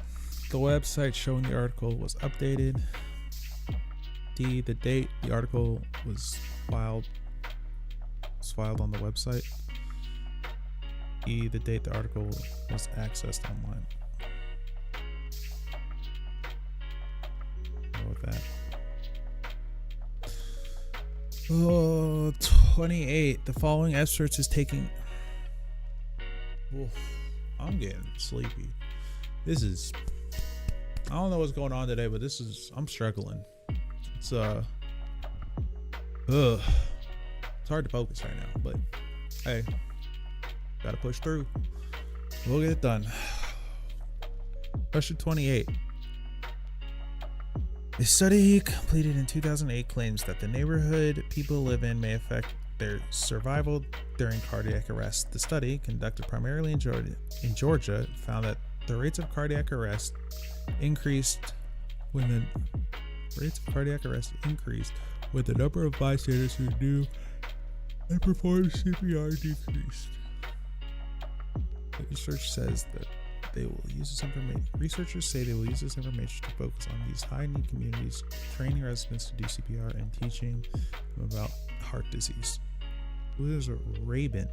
the website showing the article was updated. D, the date the article was filed on the website. E, the date the article was accessed online. Go with that. Oh, 28. The following excerpts is taking... Oof, I'm getting sleepy. This is, I don't know what's going on today, but I'm struggling. It's it's hard to focus right now, but hey, gotta push through. We'll get it done. Question 28. A study completed in 2008 claims that the neighborhood people live in may affect their survival during cardiac arrest. The study, conducted primarily in Georgia, found that the rates of cardiac arrest increased when the number of bystanders who knew and performed CPR decreased. The research says that they will use this information. Researchers say they will use this information to focus on these high-need communities, training residents to do CPR and teaching them about heart disease. Who is Rabin,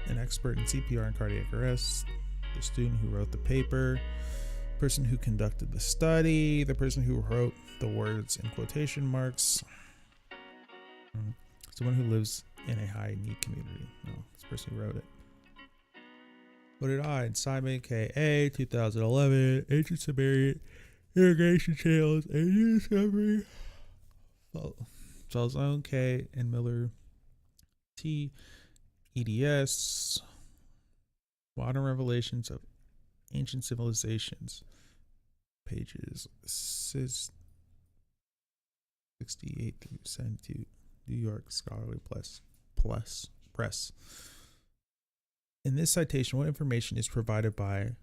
an expert in CPR and cardiac arrest, the student who wrote the paper, person who conducted the study, the person who wrote the words in quotation marks, someone who lives in a high-need community. No, this person who wrote it. What did I? Simon K.A. 2011. Ancient Sumerian irrigation channels and new discovery. Falzone K. and Miller T. EDS. Modern Revelations of Ancient Civilizations. Pages 68 through 72. New York Scholarly Press. In this citation, what information is provided by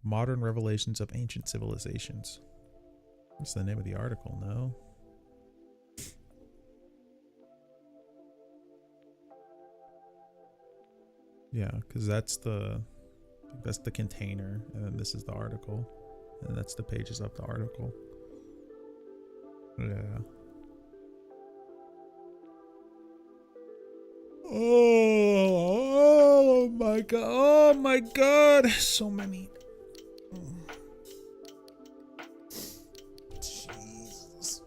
Modern Revelations of Ancient Civilizations? What's the name of the article? No. Yeah, because that's the container, and then this is the article, and that's the pages of the article. Yeah. Oh my god. Oh my god. So many. Jesus.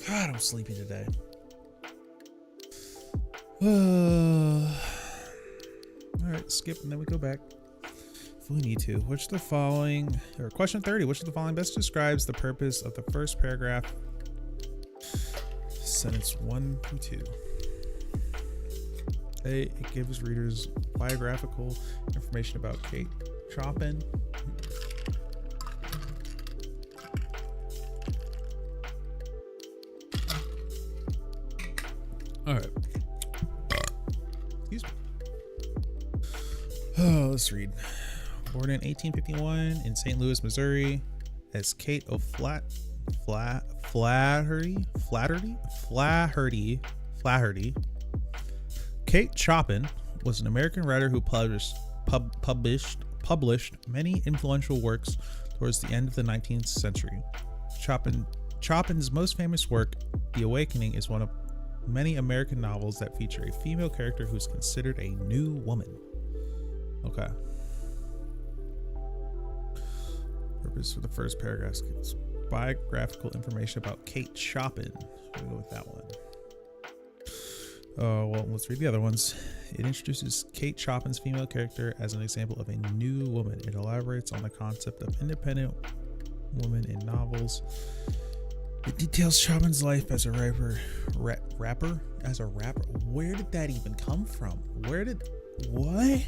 God, I'm sleepy today. Alright, skip and then we go back if we need to. Which of the following, or question 30, which of the following best describes the purpose of the first paragraph? Sentence 1 through 2. A, it gives readers biographical information about Kate Chopin. All right. Excuse me. Oh, let's read. Born in 1851 in St. Louis, Missouri, as Kate O'Flaherty. Kate Chopin was an American writer who published many influential works towards the end of the 19th century. Chopin's most famous work, The Awakening, is one of many American novels that feature a female character who's considered a new woman. Okay. Purpose for the first paragraph is biographical information about Kate Chopin. We'll go with that one. Well, let's read the other ones. It introduces Kate Chopin's female character as an example of a new woman. It elaborates on the concept of independent woman in novels. It details Chopin's life as a rapper. Where did that even come from? What?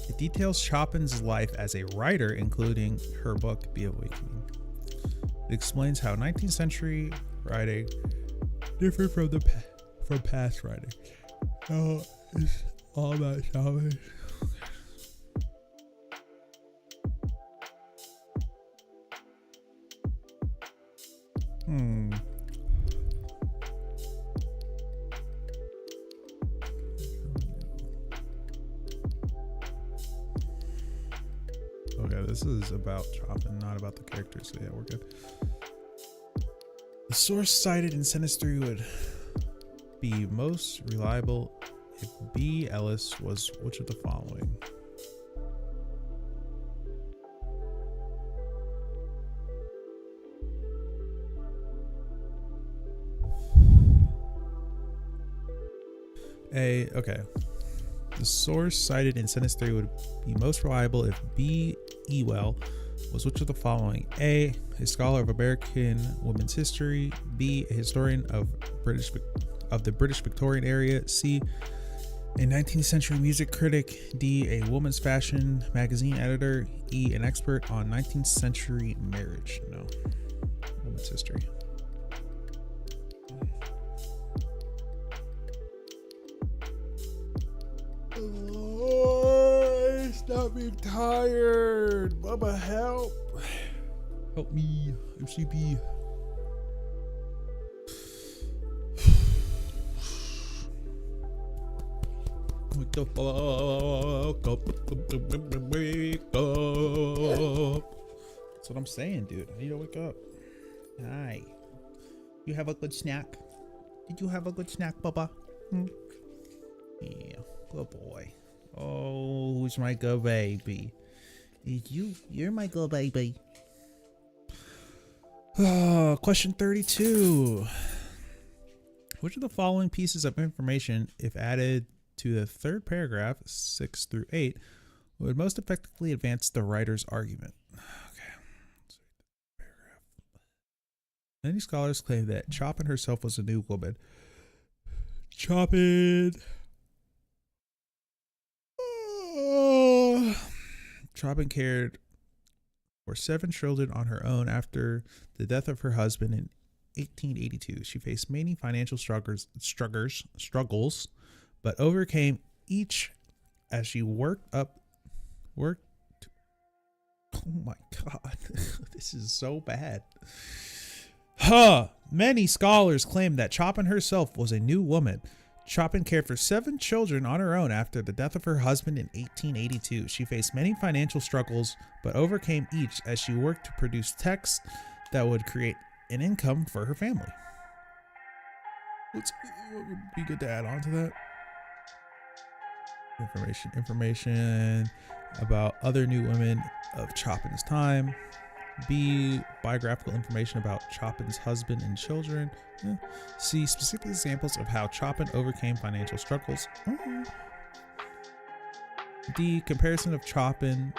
It details Chopin's life as a writer, including her book, The Awakening. It explains how 19th century writing different from past writing. Oh, it's all about Chopin. Okay, this is about Chopin, not about the characters, so yeah, we're good. The source cited in sentence 3 would be most reliable if B. Ellis was which of the following? A. Okay. The source cited in sentence 3 would be most reliable if B. Ewell was which of the following? A. A scholar of American women's history. B. A historian of the British Victorian era. C. A 19th century music critic. D. A woman's fashion magazine editor. E. An expert on 19th century marriage. No. Women's history. Oh, stop being tired. Bubba, help. Help me. MCP. Wake the fuck up. Wake up. That's what I'm saying, dude. I need to wake up. Hi. You have a good snack? Did you have a good snack, Bubba? Yeah, good boy. Oh, who's my good baby? It's you. You're my good baby. Question 32. Which of the following pieces of information, if added to the third paragraph, 6 through 8, would most effectively advance the writer's argument? Okay. Let's read the paragraph. Many scholars claim that Chopin herself was a new woman. Chopin cared for 7 children on her own after the death of her husband in 1882. She faced many financial struggles, but overcame each as she worked. Oh my God, this is so bad. Many scholars claim that Chopin herself was a new woman. Chopin cared for 7 children on her own after the death of her husband in 1882. She faced many financial struggles, but overcame each as she worked to produce texts that would create an income for her family. What would be good to add on to that? Information about other new women of Chopin's time. B. Biographical information about Chopin's husband and children. C. Specific examples of how Chopin overcame financial struggles. D. Comparison of Chopin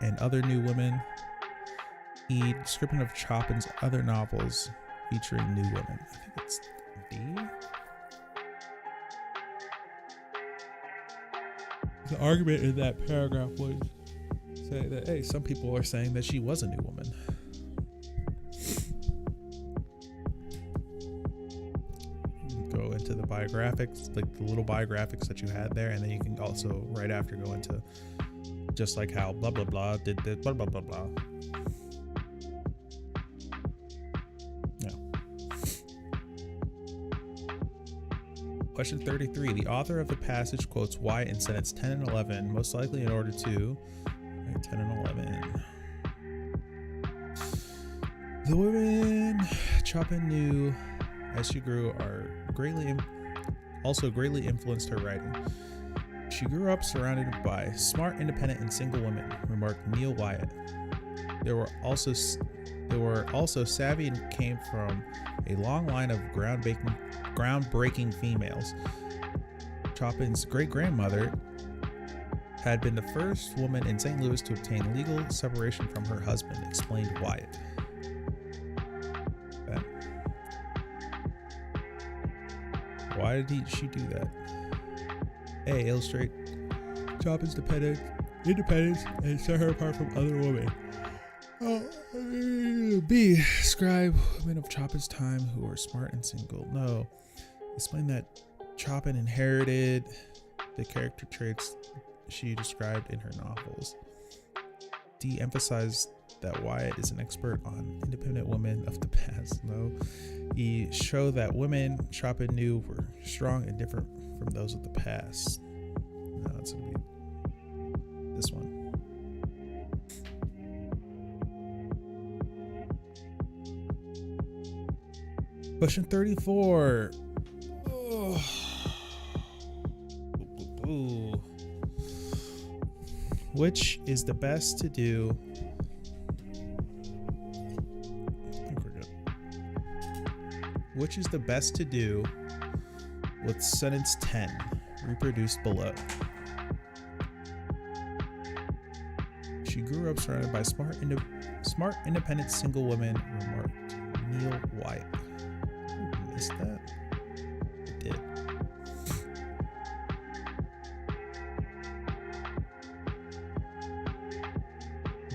and other new women. E. Description of Chopin's other novels featuring new women. I think it's D. The argument in that paragraph was say that, hey, some people are saying that she was a new woman. Go into the biographics, like the little biographics that you had there, and then you can also right after go into just like how blah blah blah did this, blah blah blah blah. Yeah. Question 33. The author of the passage quotes Wyatt in sentence 10 and 11, most likely in order to 10 and 11. The women Chopin knew as she grew are also greatly influenced her writing. She grew up surrounded by smart, independent, and single women, remarked Neil Wyatt. They were also savvy and came from a long line of groundbreaking females. Chopin's great-grandmother had been the first woman in St. Louis to obtain legal separation from her husband, explained Wyatt. Okay. Why did she do that? A. Illustrate Chopin's independence and set her apart from other women. B. Describe women of Chopin's time who were smart and single. No. Explain that Chopin inherited the character traits she described in her novels. D. Emphasize that Wyatt is an expert on independent women of the past. No. E. Show that women Chopin knew were strong and different from those of the past. No, it's gonna be this one. Question 34. Ooh. Which is the best to do? I think we're good. Which is the best to do with sentence 10 reproduced below? She grew up surrounded by smart, independent single women, remarked Neil Wyatt. Ooh, missed that? I did.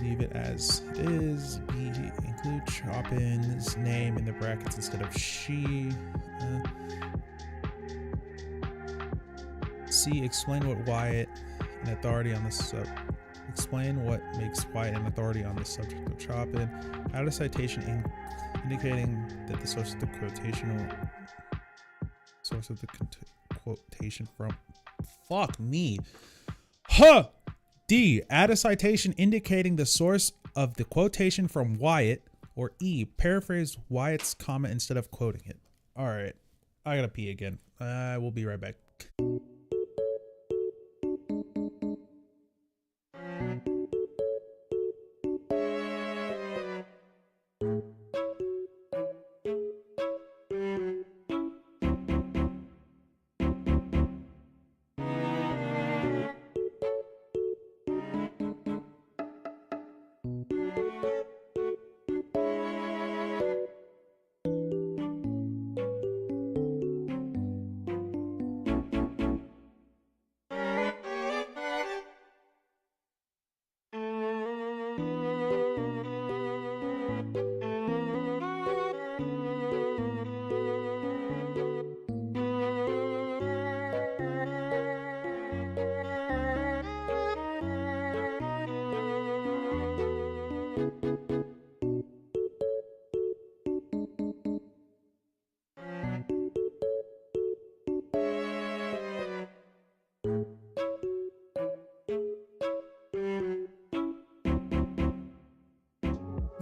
Leave it as it is. B, include Chopin's name in the brackets instead of she. C, explain what Wyatt an authority on the explain what makes Wyatt an authority on the subject of Chopin. Add a citation indicating that the source of the quotation from. Fuck me. Huh. D, add a citation indicating the source of the quotation from Wyatt. Or E, paraphrase Wyatt's comment instead of quoting it. All right, I gotta pee again. I will be right back.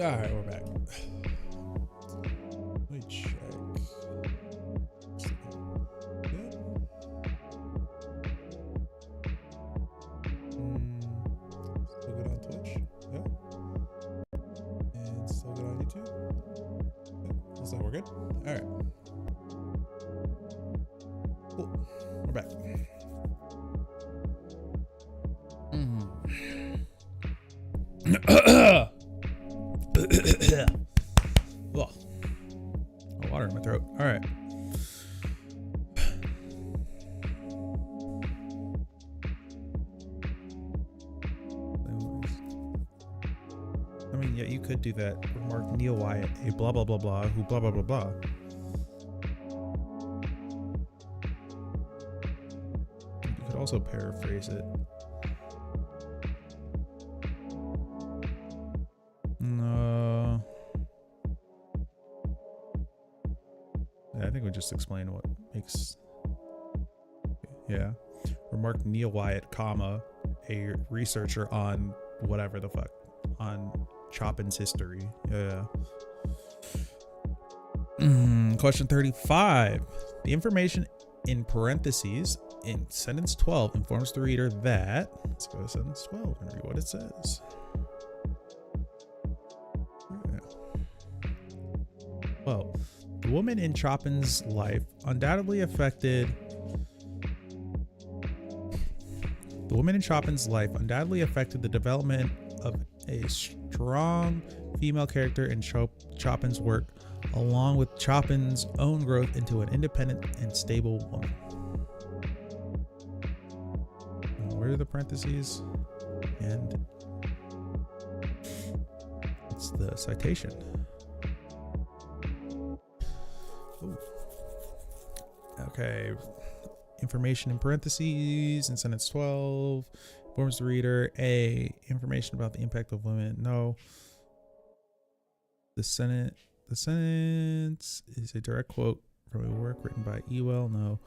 All right, we're back. Let me check. Good. Still good on Twitch. Yeah. And still good on YouTube. Yeah. Looks like we're good. All right. Cool. We're back. Oh, water in my throat. All right. I mean, yeah, you could do that. Remark Neil Wyatt, a blah blah blah blah, who blah blah blah blah. You could also paraphrase it. No. Yeah, I think we just explain what makes. Yeah. Remark Neil Wyatt, comma, a researcher on whatever the fuck, on Chopin's history. Yeah. Question 35. The information in parentheses in sentence 12 informs the reader that. Let's go to sentence 12 and read what it says. Well, the woman in Chopin's life undoubtedly affected the development of a strong female character in Chopin's work, along with Chopin's own growth into an independent and stable woman. Where are the parentheses? And it's the citation. Ooh. Okay. Information in parentheses in sentence 12 informs the reader. A, information about the impact of women. No. The sentence is a direct quote from a work written by Ewell. No.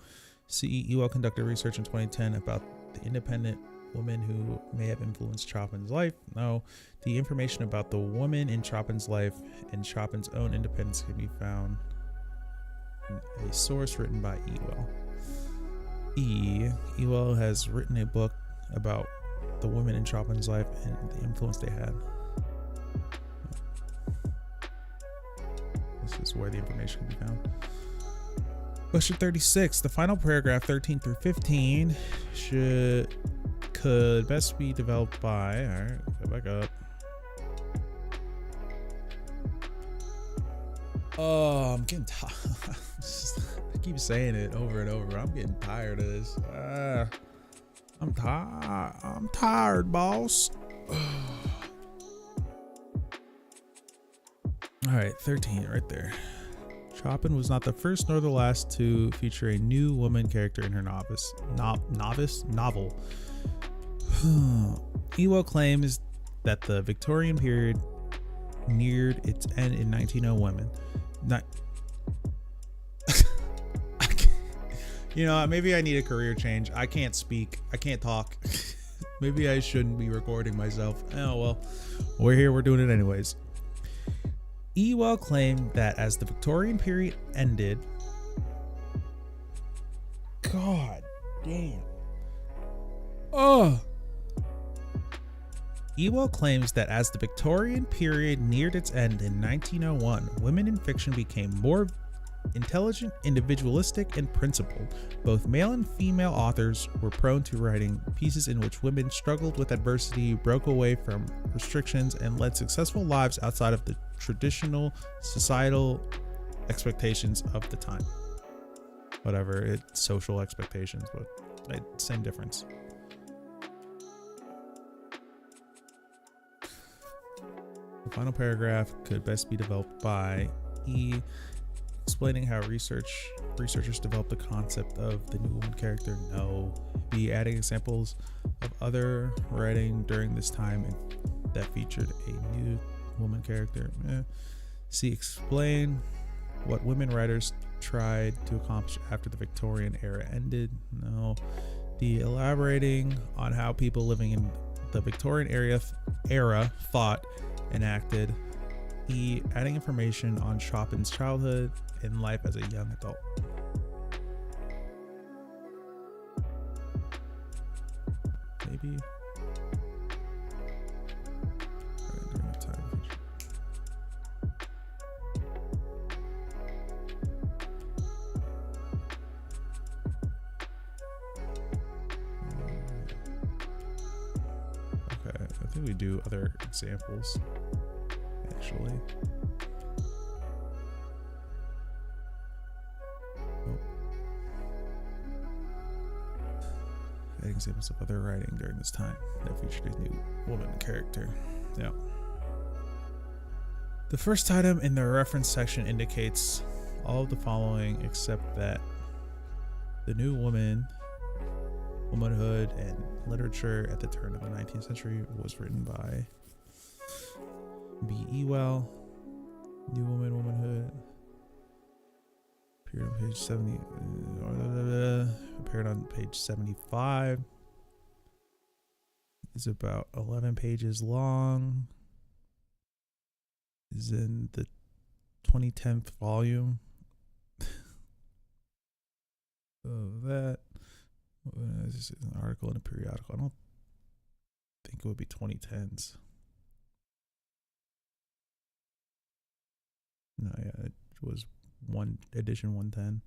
C, Ewell conducted research in 2010 about the independent woman who may have influenced Chopin's life. No. The information about the woman in Chopin's life and Chopin's own independence can be found in a source written by Ewell. E, Ewell has written a book about the women in Chopin's life and the influence they had. This is where the information can be found. Question 36. The final paragraph, 13 through 15, could best be developed by. All right, Go back up. Oh, I'm getting tired. I keep saying it over and over. I'm getting tired of this. I'm tired. I'm tired, boss. All right, 13 right there. Chopin was not the first nor the last to feature a new woman character in her novel. Ewell claims that the Victorian period neared its end in 1901. You know, maybe I need a career change. I can't speak. I can't talk. Maybe I shouldn't be recording myself. Oh, well, we're here. We're doing it anyways. Ewell claimed that as the Victorian period ended... God damn. Oh. Ewell claims that as the Victorian period neared its end in 1901, women in fiction became more intelligent, individualistic, and principled. Both male and female authors were prone to writing pieces in which women struggled with adversity, broke away from restrictions, and led successful lives outside of the traditional societal expectations of the time. Whatever, it's social expectations, but same difference. The final paragraph could best be developed by E. explaining how researchers developed the concept of the new woman character. No. B. adding examples of other writing during this time that featured a new woman character. C. explain what women writers tried to accomplish after the Victorian era ended. No. D. elaborating on how people living in the Victorian era thought and acted. E. adding information on Chopin's childhood and life as a young adult. Maybe. During the time. Okay, I think we do other examples. Actually, adding examples of other writing during this time that featured a new woman character. Yeah. The first item in the reference section indicates all of the following except that the new womanhood, and literature at the turn of the 19th century was written by B. Ewell. New woman, womanhood. Appeared on page 70. Appeared on page 75. Is about 11 pages long. Is in the 2010th volume. That this is an article in a periodical. I don't think it would be 2010s. No, yeah, it was edition 110.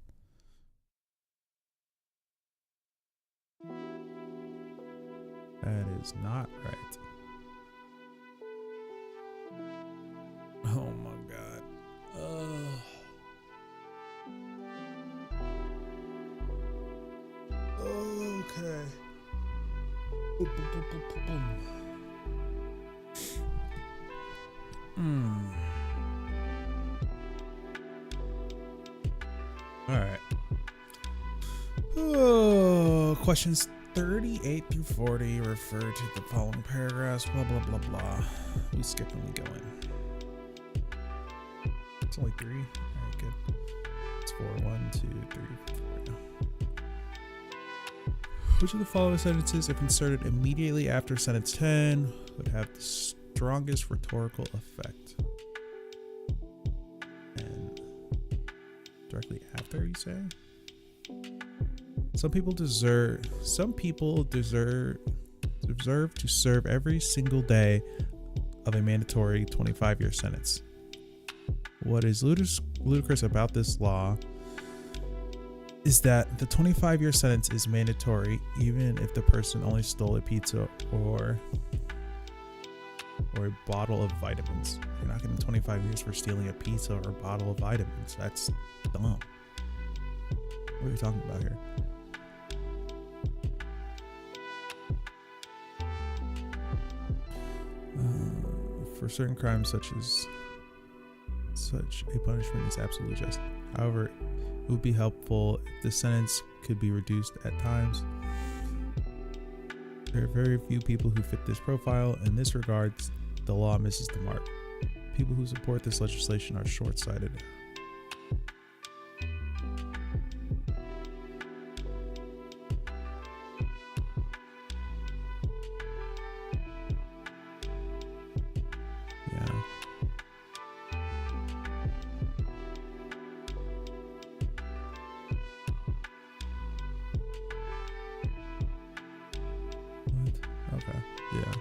That is not right. Oh my god. Okay. Boom, boom, boom, boom, boom, boom. All right. Oh, questions 38 through 40 refer to the following paragraphs. Blah blah blah blah. We skip and we go in. It's only 3. All right, good. It's 4. 1, 2, 3, 4. Which of the following sentences, if inserted immediately after sentence 10, would have the strongest rhetorical effect? And directly after, you say? Some people deserve to serve every single day of a mandatory 25-year sentence. What is ludicrous about this law is that the 25-year sentence is mandatory even if the person only stole a pizza or or a bottle of vitamins. You're not getting 25 years for stealing a pizza or a bottle of vitamins. That's dumb. What are we talking about here? For certain crimes such a punishment is absolutely just. However, it would be helpful if the sentence could be reduced at times. There are very few people who fit this profile. In this regard, the law misses the mark. People who support this legislation are short-sighted. Okay, yeah.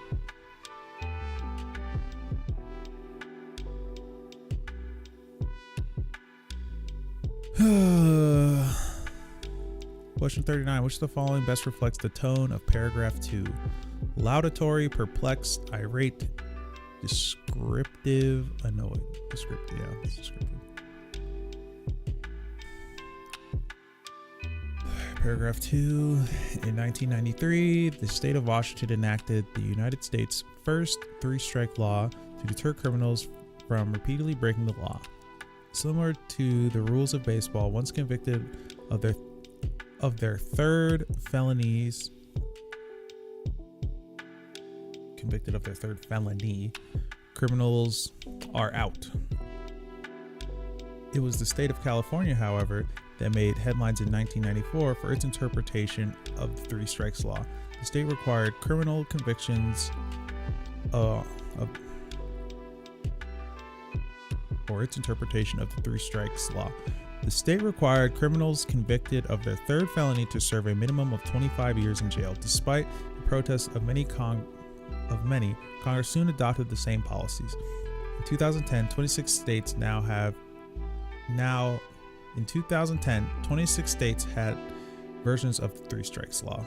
Question 39. Which of the following best reflects the tone of paragraph 2? Laudatory, perplexed, irate, descriptive, annoyed. Descriptive, yeah, it's descriptive. Paragraph 2. In 1993, the state of Washington enacted the United States' first three-strike law to deter criminals from repeatedly breaking the law. Similar to the rules of baseball, once convicted of their third felony, criminals are out. It was the state of California, however, that made headlines in 1994 for its interpretation of the three strikes law. The state required criminal convictions for its interpretation of the three strikes law. The state required criminals convicted of their third felony to serve a minimum of 25 years in jail. Despite the protests of many, Congress soon adopted the same policies. In 2010, 26 states had versions of the three strikes law.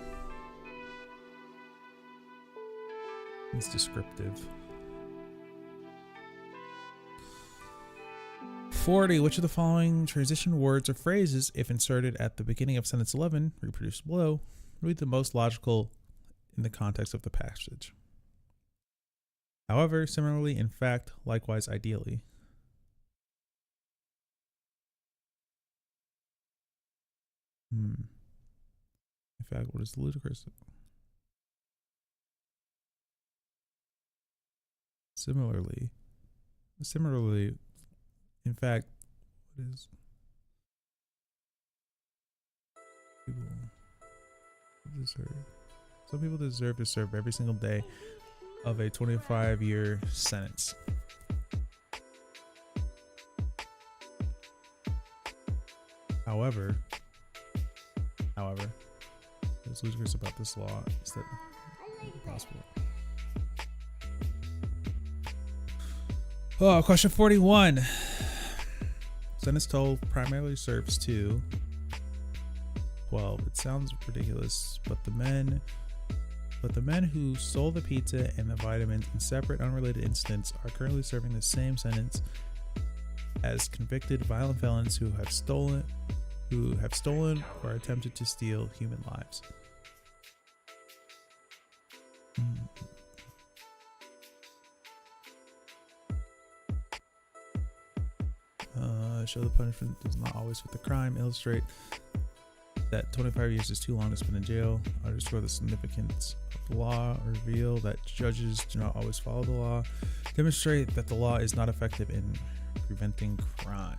It's descriptive. 40. Which of the following transition words or phrases, if inserted at the beginning of sentence 11, reproduced below, would be the most logical in the context of the passage? However, similarly, in fact, likewise, ideally. In fact, what is ludicrous? Similarly, in fact, what is people deserve? Some people deserve to serve every single day of a 25-year sentence. However, what's ludicrous about this law is that it's possible. Oh, question 41. Sentence told primarily serves to 12. It sounds ridiculous, but the men who stole the pizza and the vitamins in separate, unrelated incidents are currently serving the same sentence as convicted violent felons who have stolen or attempted to steal human lives. Show the punishment does not always fit the crime. Illustrate that 25 years is too long to spend in jail. Underscore the significance of the law. Reveal that judges do not always follow the law. Demonstrate that the law is not effective in preventing crime.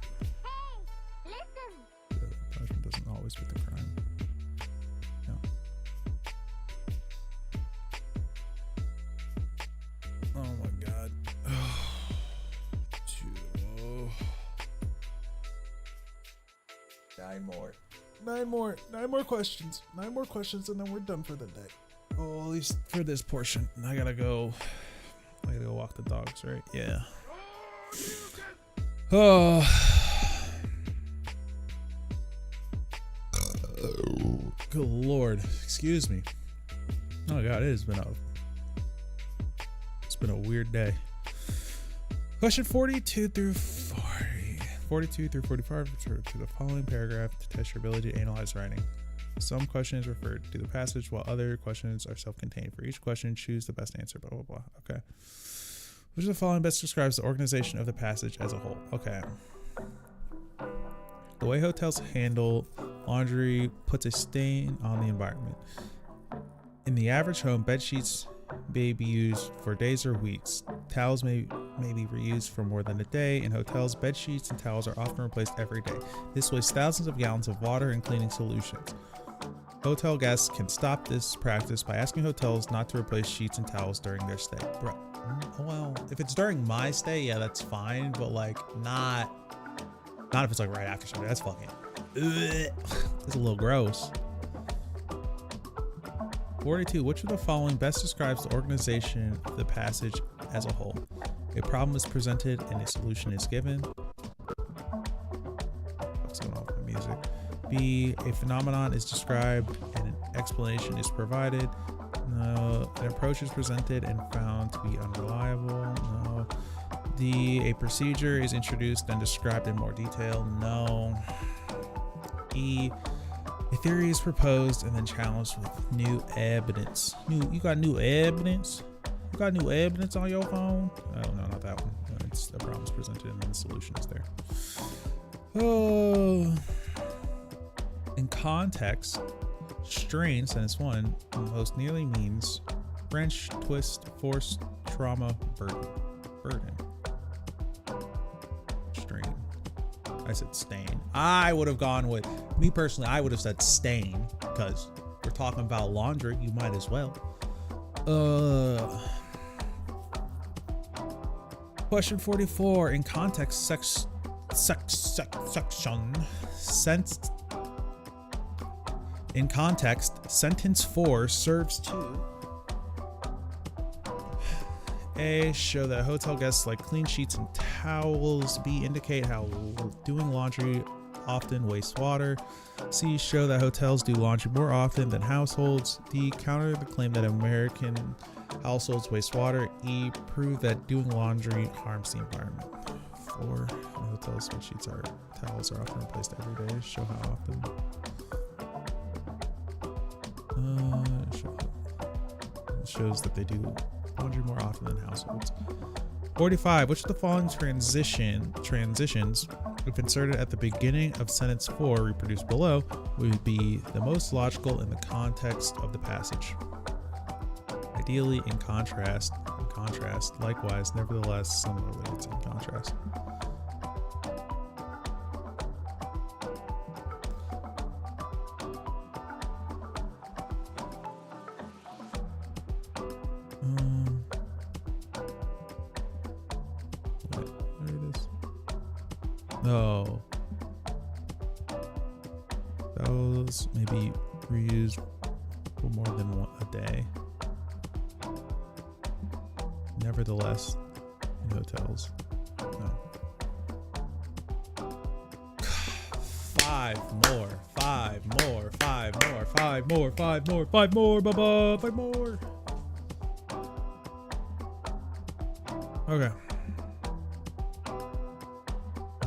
The punishment doesn't always fit the crime. No. Oh my God. 9 more questions. 9 more questions, and then we're done for the day. Oh, at least for this portion. I gotta go walk the dogs, right? Yeah. Oh. Good Lord. Excuse me. Oh God, it's been a weird day. Question 42 through 45 refer to the following paragraph to test your ability to analyze writing. Some questions refer to the passage while other questions are self-contained. For each question, choose the best answer, blah, blah, blah. Okay. Which of the following best describes the organization of the passage as a whole? Okay. The way hotels handle laundry puts a stain on the environment. In the average home, bed sheets may be used for days or weeks. Towels may be reused for more than a day. In hotels, bed sheets and towels are often replaced every day. This wastes thousands of gallons of water and cleaning solutions. Hotel guests can stop this practice by asking hotels not to replace sheets and towels during their stay. Bro, well, if it's during my stay, yeah, that's fine, but like not if it's like right after something. That's fucking that's a little gross. 42. Which of the following best describes the organization of the passage as a whole? A problem is presented and a solution is given. What's going on with my music? B. A phenomenon is described and an explanation is provided. No. An approach is presented and found to be unreliable. No. D. A procedure is introduced and described in more detail. No. E. A theory is proposed and then challenged with new evidence. You got new evidence? You got new evidence on your phone? Oh, no, not that one. No, it's the problem is presented and then the solution is there. Oh. In context, strain, sentence 1, most nearly means wrench, twist, force, trauma, burden. Strain. I said stain. I would have gone with, me personally, I would have said stain because we're talking about laundry. You might as well. Question 44. In context, in context, sentence 4 serves to A. Show that hotel guests like clean sheets and towels. B. Indicate how doing laundry often wastes water. C. Show that hotels do laundry more often than households. D. Counter the claim that American households waste water. E. Prove that doing laundry harms the environment. 4. In hotels, bed sheets or towels are often replaced every day. Show how often. Shows that they do laundry more often than households. 45. Which of the following transitions, if inserted at the beginning of sentence 4 reproduced below, would be the most logical in the context of the passage? Ideally, in contrast, likewise, nevertheless, similarly, it's in contrast. No. Those may be reused for more than a day. Nevertheless, in hotels. No. 5 more. 5 more, baba. 5 more. Okay.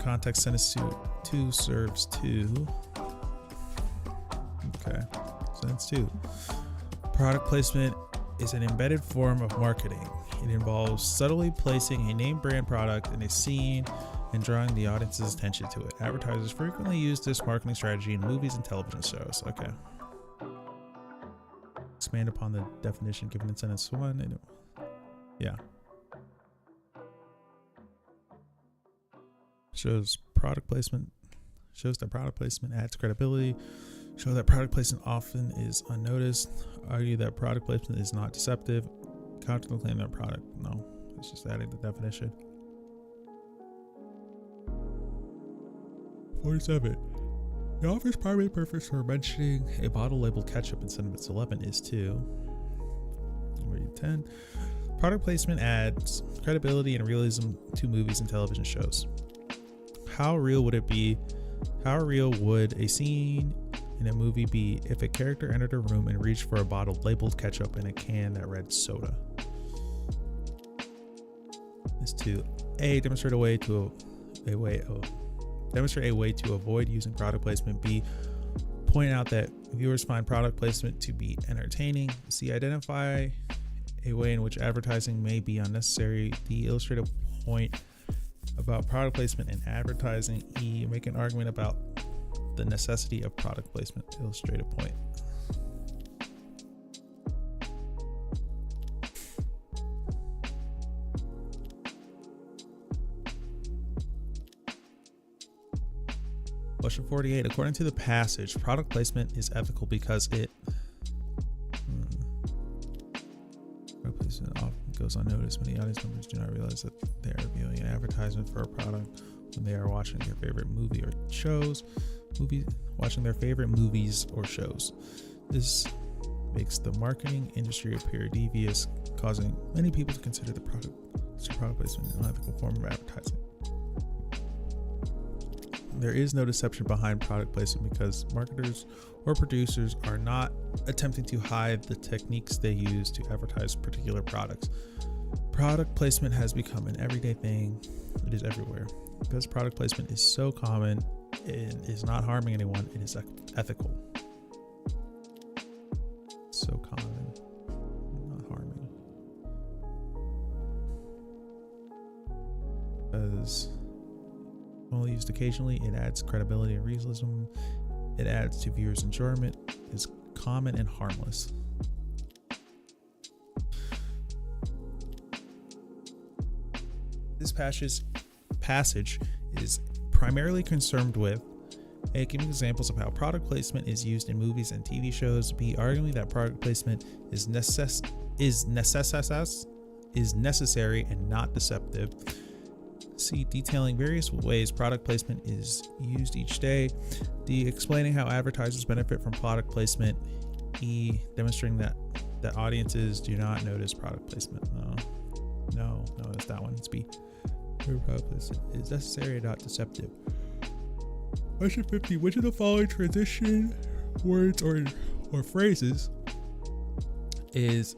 Context sentence 2 serves to. Okay. Sentence 2. Product placement is an embedded form of marketing. It involves subtly placing a name brand product in a scene and drawing the audience's attention to it. Advertisers frequently use this marketing strategy in movies and television shows. Okay. Expand upon the definition given in sentence 1. Yeah. Shows that product placement adds credibility. Show that product placement often is unnoticed. Argue that product placement is not deceptive. Counter the claim that product. No, it's just adding the definition. 47. The author's primary purpose for mentioning a bottle labeled ketchup in sentence 11 is to. Read 10. Product placement adds credibility and realism to movies and television shows. How real would it be? How real would a scene in a movie be if a character entered a room and reached for a bottle labeled ketchup in a can that read soda? is to demonstrate a way to avoid using product placement. B, point out that viewers find product placement to be entertaining. C, identify a way in which advertising may be unnecessary. D, illustrate a point about product placement and advertising. E, make an argument about the necessity of product placement. Illustrate a point. Question 48. According to the passage, product placement is ethical because it product placement often goes unnoticed. Many audience members do not realize that they are viewing an advertisement for a product when they are watching their favorite movie or shows. Watching their favorite movies or shows. This makes the marketing industry appear devious, causing many people to consider the product placement an unethical form of advertising. There is no deception behind product placement because marketers or producers are not attempting to hide the techniques they use to advertise particular products. Product placement has become an everyday thing. It is everywhere. Because product placement is so common and is not harming anyone, it is ethical. So common, not harming. Because only used occasionally, it adds credibility and realism. It adds to viewers' enjoyment. It's common and harmless. This passage is primarily concerned with A, giving examples of how product placement is used in movies and TV shows. B, arguing that product placement is necessary and not deceptive. C, detailing various ways product placement is used each day. D, explaining how advertisers benefit from product placement. E, demonstrating that audiences do not notice product placement. No, that's that one. It's B. Product placement is necessary and not deceptive. Question 50. Which of the following transition words or phrases is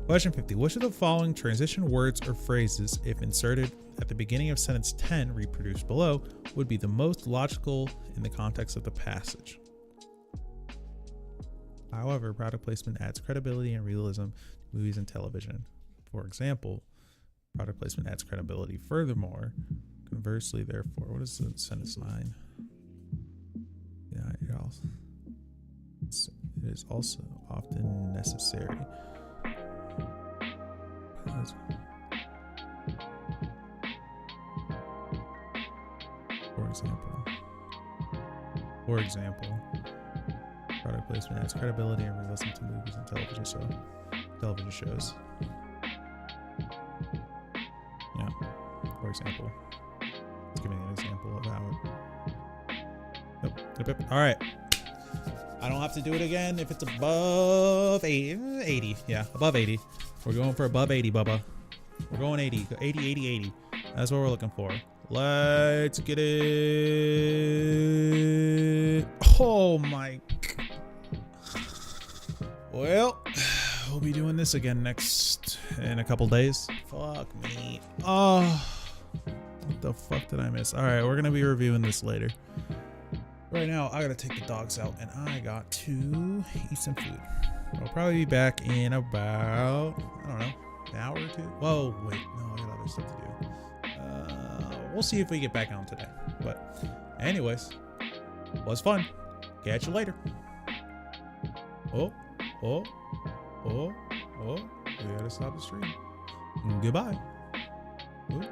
Question 50. Which of the following transition words or phrases, if inserted at the beginning of sentence 10 reproduced below, would be the most logical in the context of the passage? However, product placement adds credibility and realism to movies and television. For example, product placement adds credibility. Furthermore, conversely, therefore, what is sentence 9? Yeah, it is also often necessary. For example, product placement adds credibility and realism to movies and television shows. Yeah, for example. Let's give me an example of how it... Yep. All right. I don't have to do it again if it's above 80. Yeah, above 80. We're going for above 80, Bubba. We're going 80. 80. That's what we're looking for. Let's get it. Oh my. Well, we'll be doing this again in a couple days. Fuck me. Oh, what the fuck did I miss? All right, we're going to be reviewing this later. Right now, I got to take the dogs out and I got to eat some food. I'll probably be back in about, I don't know, an hour or two. Whoa, wait, no, I got other stuff to do. We'll see if we get back on today. But anyways, was fun. Catch you later. Oh, we gotta stop the stream. Goodbye. Ooh.